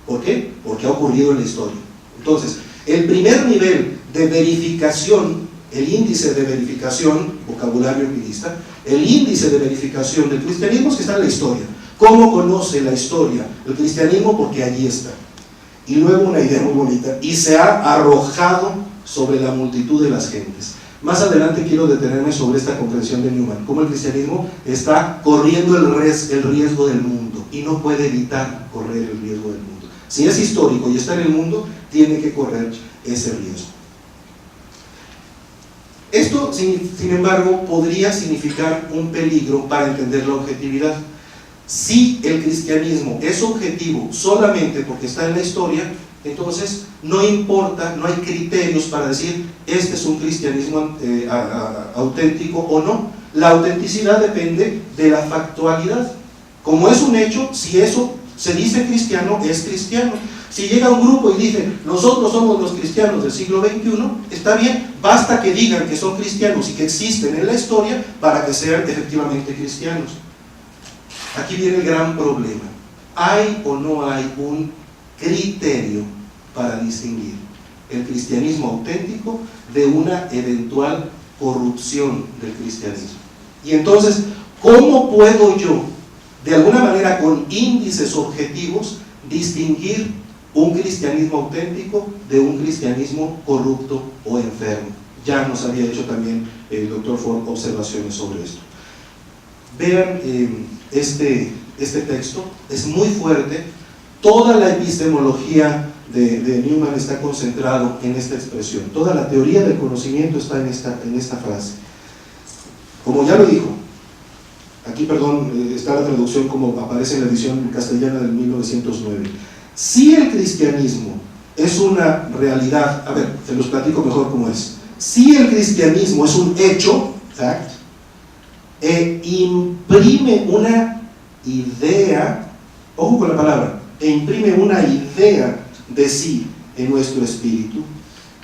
¿Por qué? Porque ha ocurrido en la historia. Entonces, el primer nivel de verificación, el índice de verificación, vocabulario empirista, el índice de verificación del cristianismo es que está en la historia. ¿Cómo conoce la historia el cristianismo? Porque allí está. Y luego una idea muy bonita, y se ha arrojado sobre la multitud de las gentes. Más adelante quiero detenerme sobre esta comprensión de Newman, cómo el cristianismo está corriendo el riesgo del mundo y no puede evitar correr el riesgo del mundo. Si es histórico y está en el mundo, tiene que correr ese riesgo. Esto, sin embargo, podría significar un peligro para entender la objetividad. Si el cristianismo es objetivo solamente porque está en la historia, entonces no importa, no hay criterios para decir este es un cristianismo auténtico o no. La autenticidad depende de la factualidad. Como es un hecho, si eso se dice cristiano, es cristiano. Si llega un grupo y dice nosotros somos los cristianos del siglo XXI, está bien, basta que digan que son cristianos y que existen en la historia para que sean efectivamente cristianos. Aquí viene el gran problema. ¿Hay o no hay un criterio para distinguir el cristianismo auténtico de una eventual corrupción del cristianismo? Y entonces, ¿cómo puedo yo, de alguna manera con índices objetivos, distinguir un cristianismo auténtico de un cristianismo corrupto o enfermo? Ya nos había hecho también el doctor Ford observaciones sobre esto. Vean este texto, es muy fuerte. Toda la epistemología de Newman está concentrado en esta expresión. Toda la teoría del conocimiento está en esta frase. Como ya lo dijo, aquí, perdón, está la traducción como aparece en la edición castellana del 1909. Si el cristianismo es una realidad, a ver, se los platico mejor cómo es. Si el cristianismo es un hecho, fact, e imprime una idea, ojo con la palabra, e imprime una idea de sí en nuestro espíritu,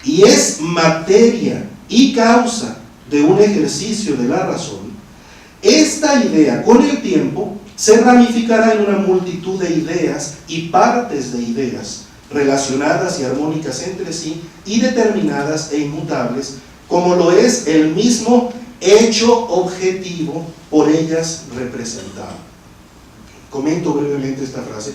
y es materia y causa de un ejercicio de la razón, esta idea con el tiempo se ramificará en una multitud de ideas y partes de ideas relacionadas y armónicas entre sí y determinadas e inmutables, como lo es el mismo hecho objetivo por ellas representado. Comento brevemente esta frase.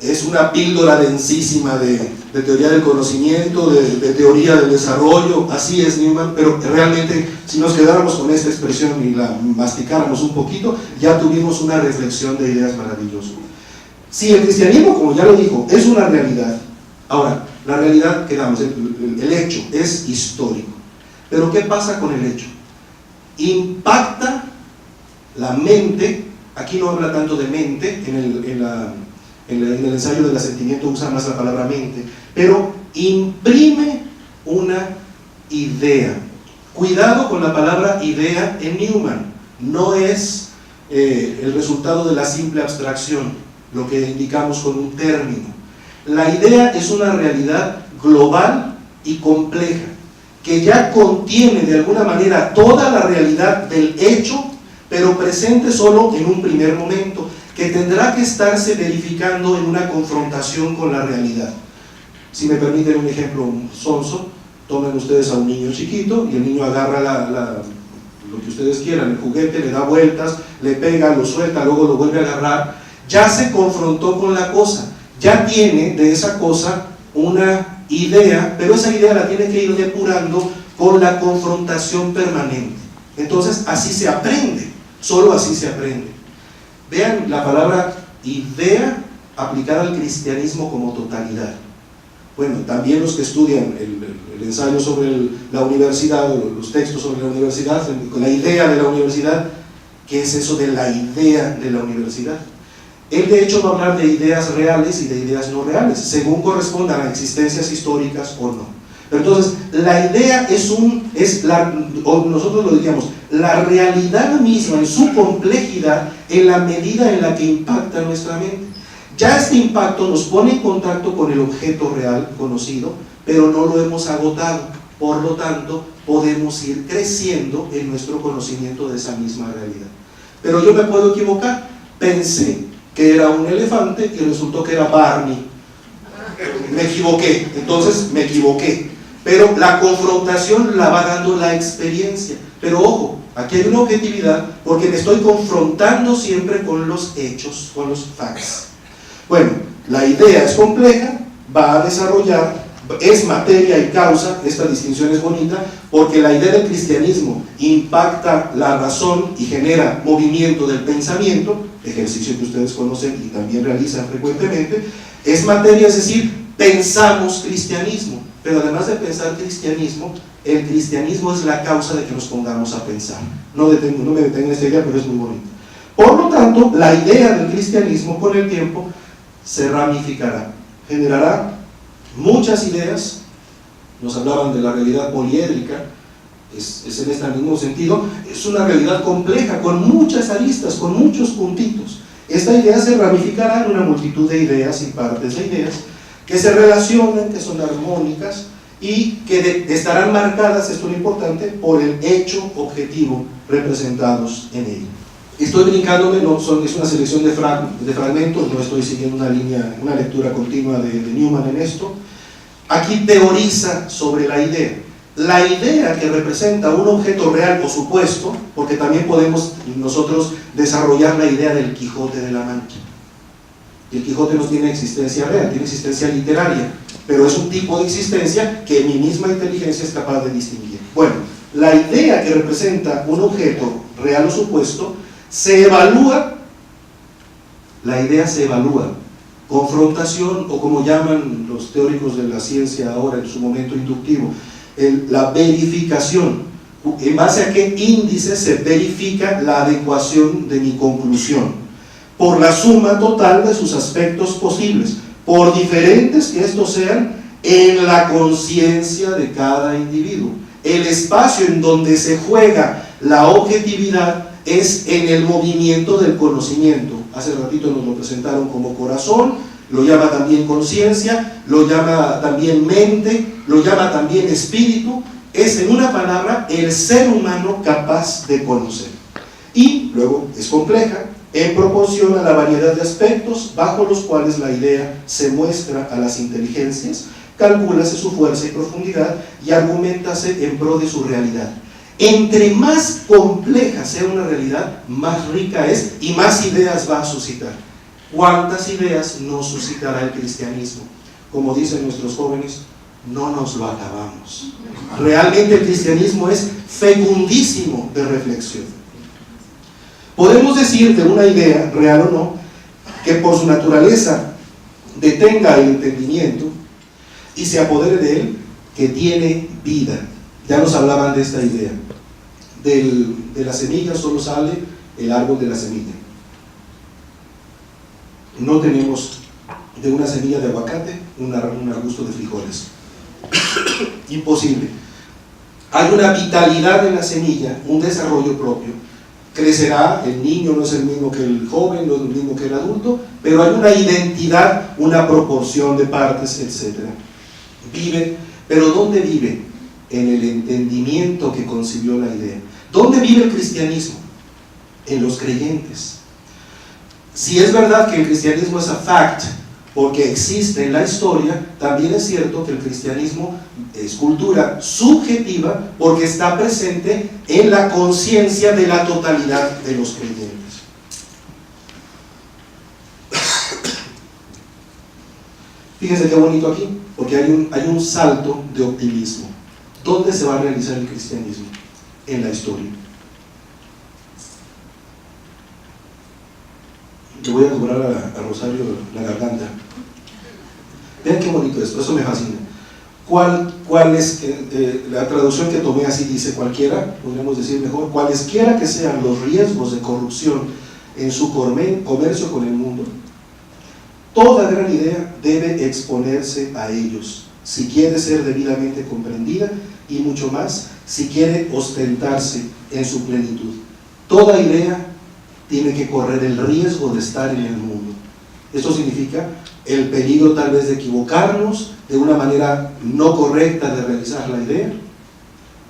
Es una píldora densísima de teoría del conocimiento, de teoría del desarrollo, así es Newman, pero realmente si nos quedáramos con esta expresión y la masticáramos un poquito, ya tuvimos una reflexión de ideas maravillosas. Si el cristianismo, como ya lo dijo, es una realidad, ahora, la realidad, quedamos, el hecho es histórico, pero ¿qué pasa con el hecho? Impacta la mente, aquí no habla tanto de mente, en el ensayo del asentimiento usa más la palabra mente, pero imprime una idea. Cuidado con la palabra idea en Newman, no es el resultado de la simple abstracción, lo que indicamos con un término. La idea es una realidad global y compleja, que ya contiene de alguna manera toda la realidad del hecho, pero presente solo en un primer momento, que tendrá que estarse verificando en una confrontación con la realidad. Si me permiten un ejemplo sonso, tomen ustedes a un niño chiquito y el niño agarra lo que ustedes quieran, el juguete, le da vueltas, le pega, lo suelta, luego lo vuelve a agarrar. Ya se confrontó con la cosa, ya tiene de esa cosa una idea, pero esa idea la tiene que ir depurando con la confrontación permanente. Entonces así se aprende, solo así se aprende. Vean la palabra idea aplicada al cristianismo como totalidad. Bueno, también los que estudian el ensayo sobre la universidad, o los textos sobre la universidad, la idea de la universidad, ¿qué es eso de la idea de la universidad? Él de hecho va a hablar de ideas reales y de ideas no reales, según correspondan a existencias históricas o no. Pero entonces, la idea o nosotros lo diríamos, la realidad misma en su complejidad, en la medida en la que impacta nuestra mente. Ya este impacto nos pone en contacto con el objeto real conocido, pero no lo hemos agotado. Por lo tanto, podemos ir creciendo en nuestro conocimiento de esa misma realidad. Pero yo me puedo equivocar. Pensé que era un elefante y resultó que era Barney. Me equivoqué, entonces me equivoqué. Pero la confrontación la va dando la experiencia. Pero ojo, aquí hay una objetividad porque me estoy confrontando siempre con los hechos, con los facts. Bueno, la idea es compleja, va a desarrollar, es materia y causa, esta distinción es bonita, porque la idea del cristianismo impacta la razón y genera movimiento del pensamiento, ejercicio que ustedes conocen y también realizan frecuentemente. Es materia, es decir, pensamos cristianismo, pero además de pensar cristianismo, el cristianismo es la causa de que nos pongamos a pensar. No me detengo en esta idea, pero es muy bonita. Por lo tanto, la idea del cristianismo con el tiempo se ramificará, generará muchas ideas. Nos hablaban de la realidad poliédrica, es en este mismo sentido, es una realidad compleja, con muchas aristas, con muchos puntitos. Esta idea se ramificará en una multitud de ideas y partes de ideas que se relacionan, que son armónicas y que estarán marcadas, esto es lo importante, por el hecho objetivo representados en ella. Estoy brincándome, es una selección de fragmentos, no estoy siguiendo una lectura continua de Newman en esto. Aquí teoriza sobre la idea. La idea que representa un objeto real o supuesto, porque también podemos nosotros desarrollar la idea del Quijote de la Mancha. El Quijote no tiene existencia real, tiene existencia literaria, pero es un tipo de existencia que mi misma inteligencia es capaz de distinguir. Bueno, la idea que representa un objeto real o supuesto se evalúa, la idea se evalúa, confrontación, o como llaman los teóricos de la ciencia ahora en su momento inductivo, la verificación. ¿En base a qué índice se verifica la adecuación de mi conclusión? Por la suma total de sus aspectos posibles, por diferentes que estos sean, en la conciencia de cada individuo. El espacio en donde se juega la objetividad es en el movimiento del conocimiento. Hace ratito nos lo presentaron como corazón, lo llama también conciencia, lo llama también mente, lo llama también espíritu. Es, en una palabra, el ser humano capaz de conocer. Y luego es compleja en proporción a la variedad de aspectos bajo los cuales la idea se muestra a las inteligencias, calcúlase su fuerza y profundidad y argumentase en pro de su realidad. Entre más compleja sea una realidad, más rica es y más ideas va a suscitar. ¿Cuántas ideas no suscitará el cristianismo? Como dicen nuestros jóvenes, no nos lo acabamos. Realmente el cristianismo es fecundísimo de reflexión. Podemos decir de una idea, real o no, que por su naturaleza detenga el entendimiento y se apodere de él, que tiene vida. Ya nos hablaban de esta idea. De la semilla solo sale el árbol de la semilla. No tenemos de una semilla de aguacate un arbusto de frijoles. Imposible. Hay una vitalidad en la semilla, un desarrollo propio. Crecerá, el niño no es el mismo que el joven, no es el mismo que el adulto, pero hay una identidad, una proporción de partes, etc. Vive, pero ¿dónde vive? En el entendimiento que concibió la idea. ¿Dónde vive el cristianismo? En los creyentes. si es verdad que el cristianismo es a fact, porque existe en la historia, también es cierto que el cristianismo es cultura subjetiva porque está presente en la conciencia de la totalidad de los creyentes. Fíjense qué bonito aquí, porque hay un salto de optimismo. ¿Dónde se va a realizar el cristianismo? En la historia. Le voy a cobrar a Rosario la garganta. Vean qué bonito esto, eso me fascina. ¿Cuál es la traducción que tomé así dice cualquiera, podríamos decir mejor, cualesquiera que sean los riesgos de corrupción en su comercio con el mundo, toda gran idea debe exponerse a ellos, si quiere ser debidamente comprendida y mucho más, si quiere ostentarse en su plenitud. Toda idea tiene que correr el riesgo de estar en el mundo. Esto significa el peligro tal vez de equivocarnos, de una manera no correcta de realizar la idea.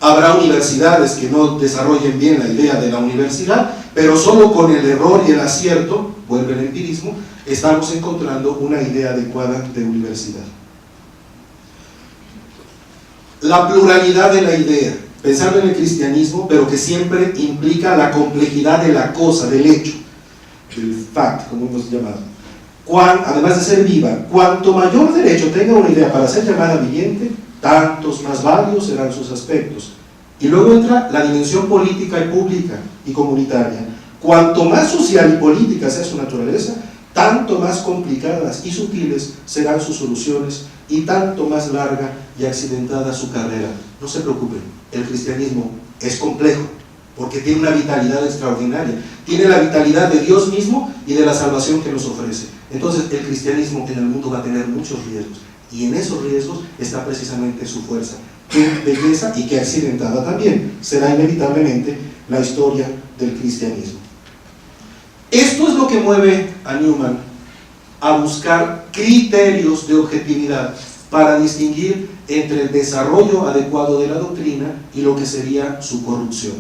Habrá universidades que no desarrollen bien la idea de la universidad, pero solo con el error y el acierto, vuelve el empirismo, estamos encontrando una idea adecuada de universidad. La pluralidad de la idea, pensando en el cristianismo, pero que siempre implica la complejidad de la cosa, del hecho, del fact, como hemos llamado. Además de ser viva, cuanto mayor derecho tenga una idea para ser llamada viviente, tantos más válidos serán sus aspectos. Y luego entra la dimensión política y pública y comunitaria. Cuanto más social y política sea su naturaleza, tanto más complicadas y sutiles serán sus soluciones y tanto más larga y accidentada su carrera. No se preocupen, el cristianismo es complejo, porque tiene una vitalidad extraordinaria, tiene la vitalidad de Dios mismo y de la salvación que nos ofrece. Entonces el cristianismo en el mundo va a tener muchos riesgos, y en esos riesgos está precisamente su fuerza. Qué belleza y qué accidentada también será inevitablemente la historia del cristianismo. Esto es lo que mueve a Newman a buscar criterios de objetividad para distinguir entre el desarrollo adecuado de la doctrina y lo que sería su corrupción.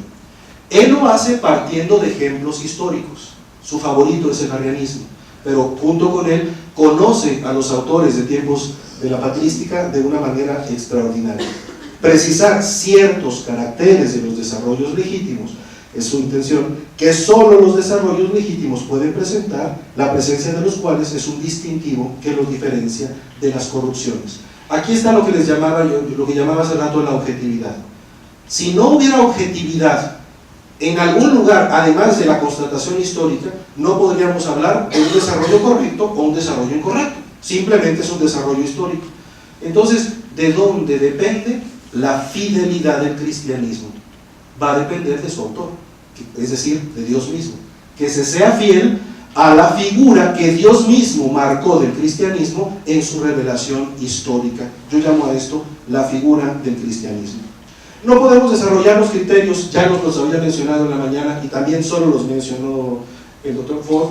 Él lo hace partiendo de ejemplos históricos. Su favorito es el arrianismo, pero junto con él conoce a los autores de tiempos de la patrística de una manera extraordinaria. Precisar ciertos caracteres de los desarrollos legítimos es su intención, que solo los desarrollos legítimos pueden presentar, la presencia de los cuales es un distintivo que los diferencia de las corrupciones. Aquí está lo que les llamaba lo que llamaba hace rato la objetividad. Si no hubiera objetividad en algún lugar, además de la constatación histórica, no podríamos hablar de un desarrollo correcto o un desarrollo incorrecto. Simplemente es un desarrollo histórico. Entonces, ¿de dónde depende la fidelidad del cristianismo? Va a depender de su autor, es decir, de Dios mismo. Que se sea fiel a la figura que Dios mismo marcó del cristianismo en su revelación histórica. Yo llamo a esto la figura del cristianismo. No podemos desarrollar los criterios, ya los había mencionado en la mañana y también solo los mencionó el doctor Ford,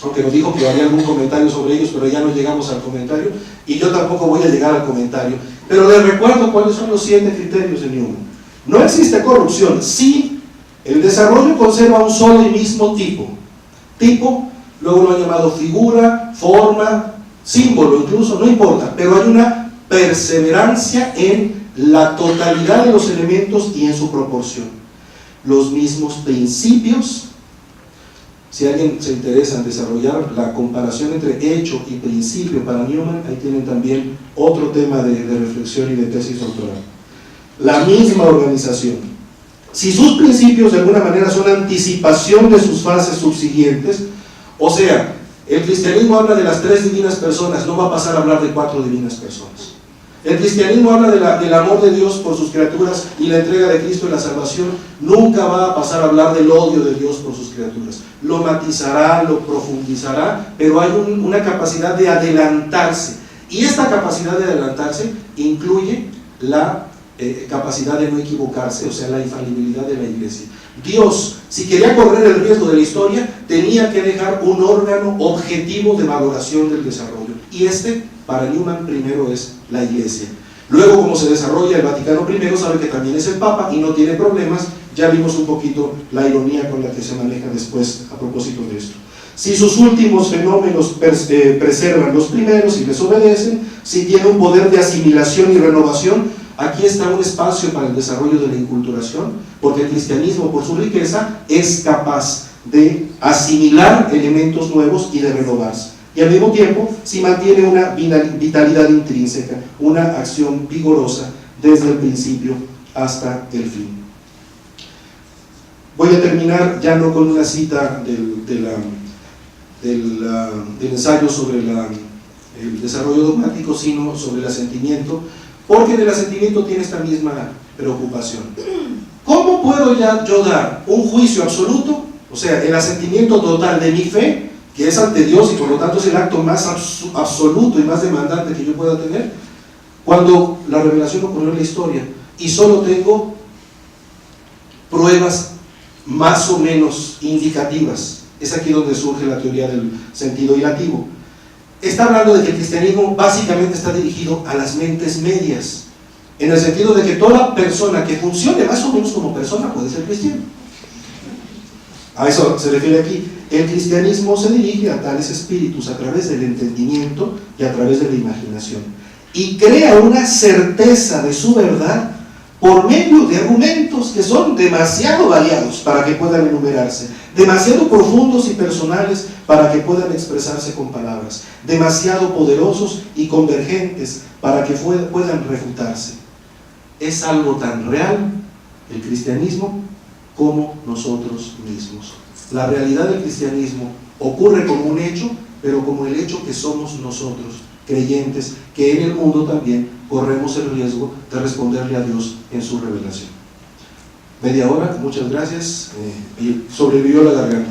aunque nos dijo que haría algún comentario sobre ellos, pero ya no llegamos al comentario y yo tampoco voy a llegar al comentario. Pero les recuerdo cuáles son los 7 criterios de Newman. No existe corrupción si el desarrollo conserva un solo y mismo tipo. Tipo, luego lo han llamado figura, forma, símbolo incluso, no importa, pero hay una perseverancia en la totalidad de los elementos y en su proporción. Los mismos principios. Si alguien se interesa en desarrollar la comparación entre hecho y principio para Newman, ahí tienen también otro tema de reflexión y de tesis doctoral. La misma organización. Si sus principios de alguna manera son anticipación de sus fases subsiguientes, o sea, el cristianismo habla de las 3 divinas personas, no va a pasar a hablar de 4 divinas personas. El cristianismo habla del amor de Dios por sus criaturas y la entrega de Cristo en la salvación, nunca va a pasar a hablar del odio de Dios por sus criaturas. Lo matizará, lo profundizará, pero hay una capacidad de adelantarse, y esta capacidad de adelantarse incluye la capacidad de no equivocarse, o sea, la infalibilidad de la Iglesia. Dios, si quería correr el riesgo de la historia, tenía que dejar un órgano objetivo de valoración del desarrollo, y para Newman primero es la Iglesia. Luego, como se desarrolla el Vaticano I, sabe que también es el Papa y no tiene problemas. Ya vimos un poquito la ironía con la que se maneja después a propósito de esto. si sus últimos fenómenos preservan los primeros y les obedecen, si tiene un poder de asimilación y renovación, aquí está un espacio para el desarrollo de la inculturación, porque el cristianismo, por su riqueza, es capaz de asimilar elementos nuevos y de renovarse. Y al mismo tiempo, si mantiene una vitalidad intrínseca, una acción vigorosa desde el principio hasta el fin. Voy a terminar ya no con una cita del ensayo sobre el desarrollo dogmático, sino sobre el asentimiento, porque en el asentimiento tiene esta misma preocupación. ¿Cómo puedo yo dar un juicio absoluto, o sea, el asentimiento total de mi fe, que es ante Dios y por lo tanto es el acto más absoluto y más demandante que yo pueda tener, cuando la revelación ocurrió en la historia y solo tengo pruebas más o menos indicativas? Es aquí donde surge la teoría del sentido ilativo. Está hablando de que el cristianismo básicamente está dirigido a las mentes medias, en el sentido de que toda persona que funcione más o menos como persona puede ser cristiano. A eso se refiere aquí. El cristianismo se dirige a tales espíritus a través del entendimiento y a través de la imaginación, y crea una certeza de su verdad por medio de argumentos que son demasiado variados para que puedan enumerarse, demasiado profundos y personales para que puedan expresarse con palabras, demasiado poderosos y convergentes para que puedan refutarse. Es algo tan real el cristianismo como nosotros mismos. La realidad del cristianismo ocurre como un hecho, pero como el hecho que somos nosotros, creyentes, que en el mundo también corremos el riesgo de responderle a Dios en su revelación. Media hora, muchas gracias, y sobrevivió la garganta.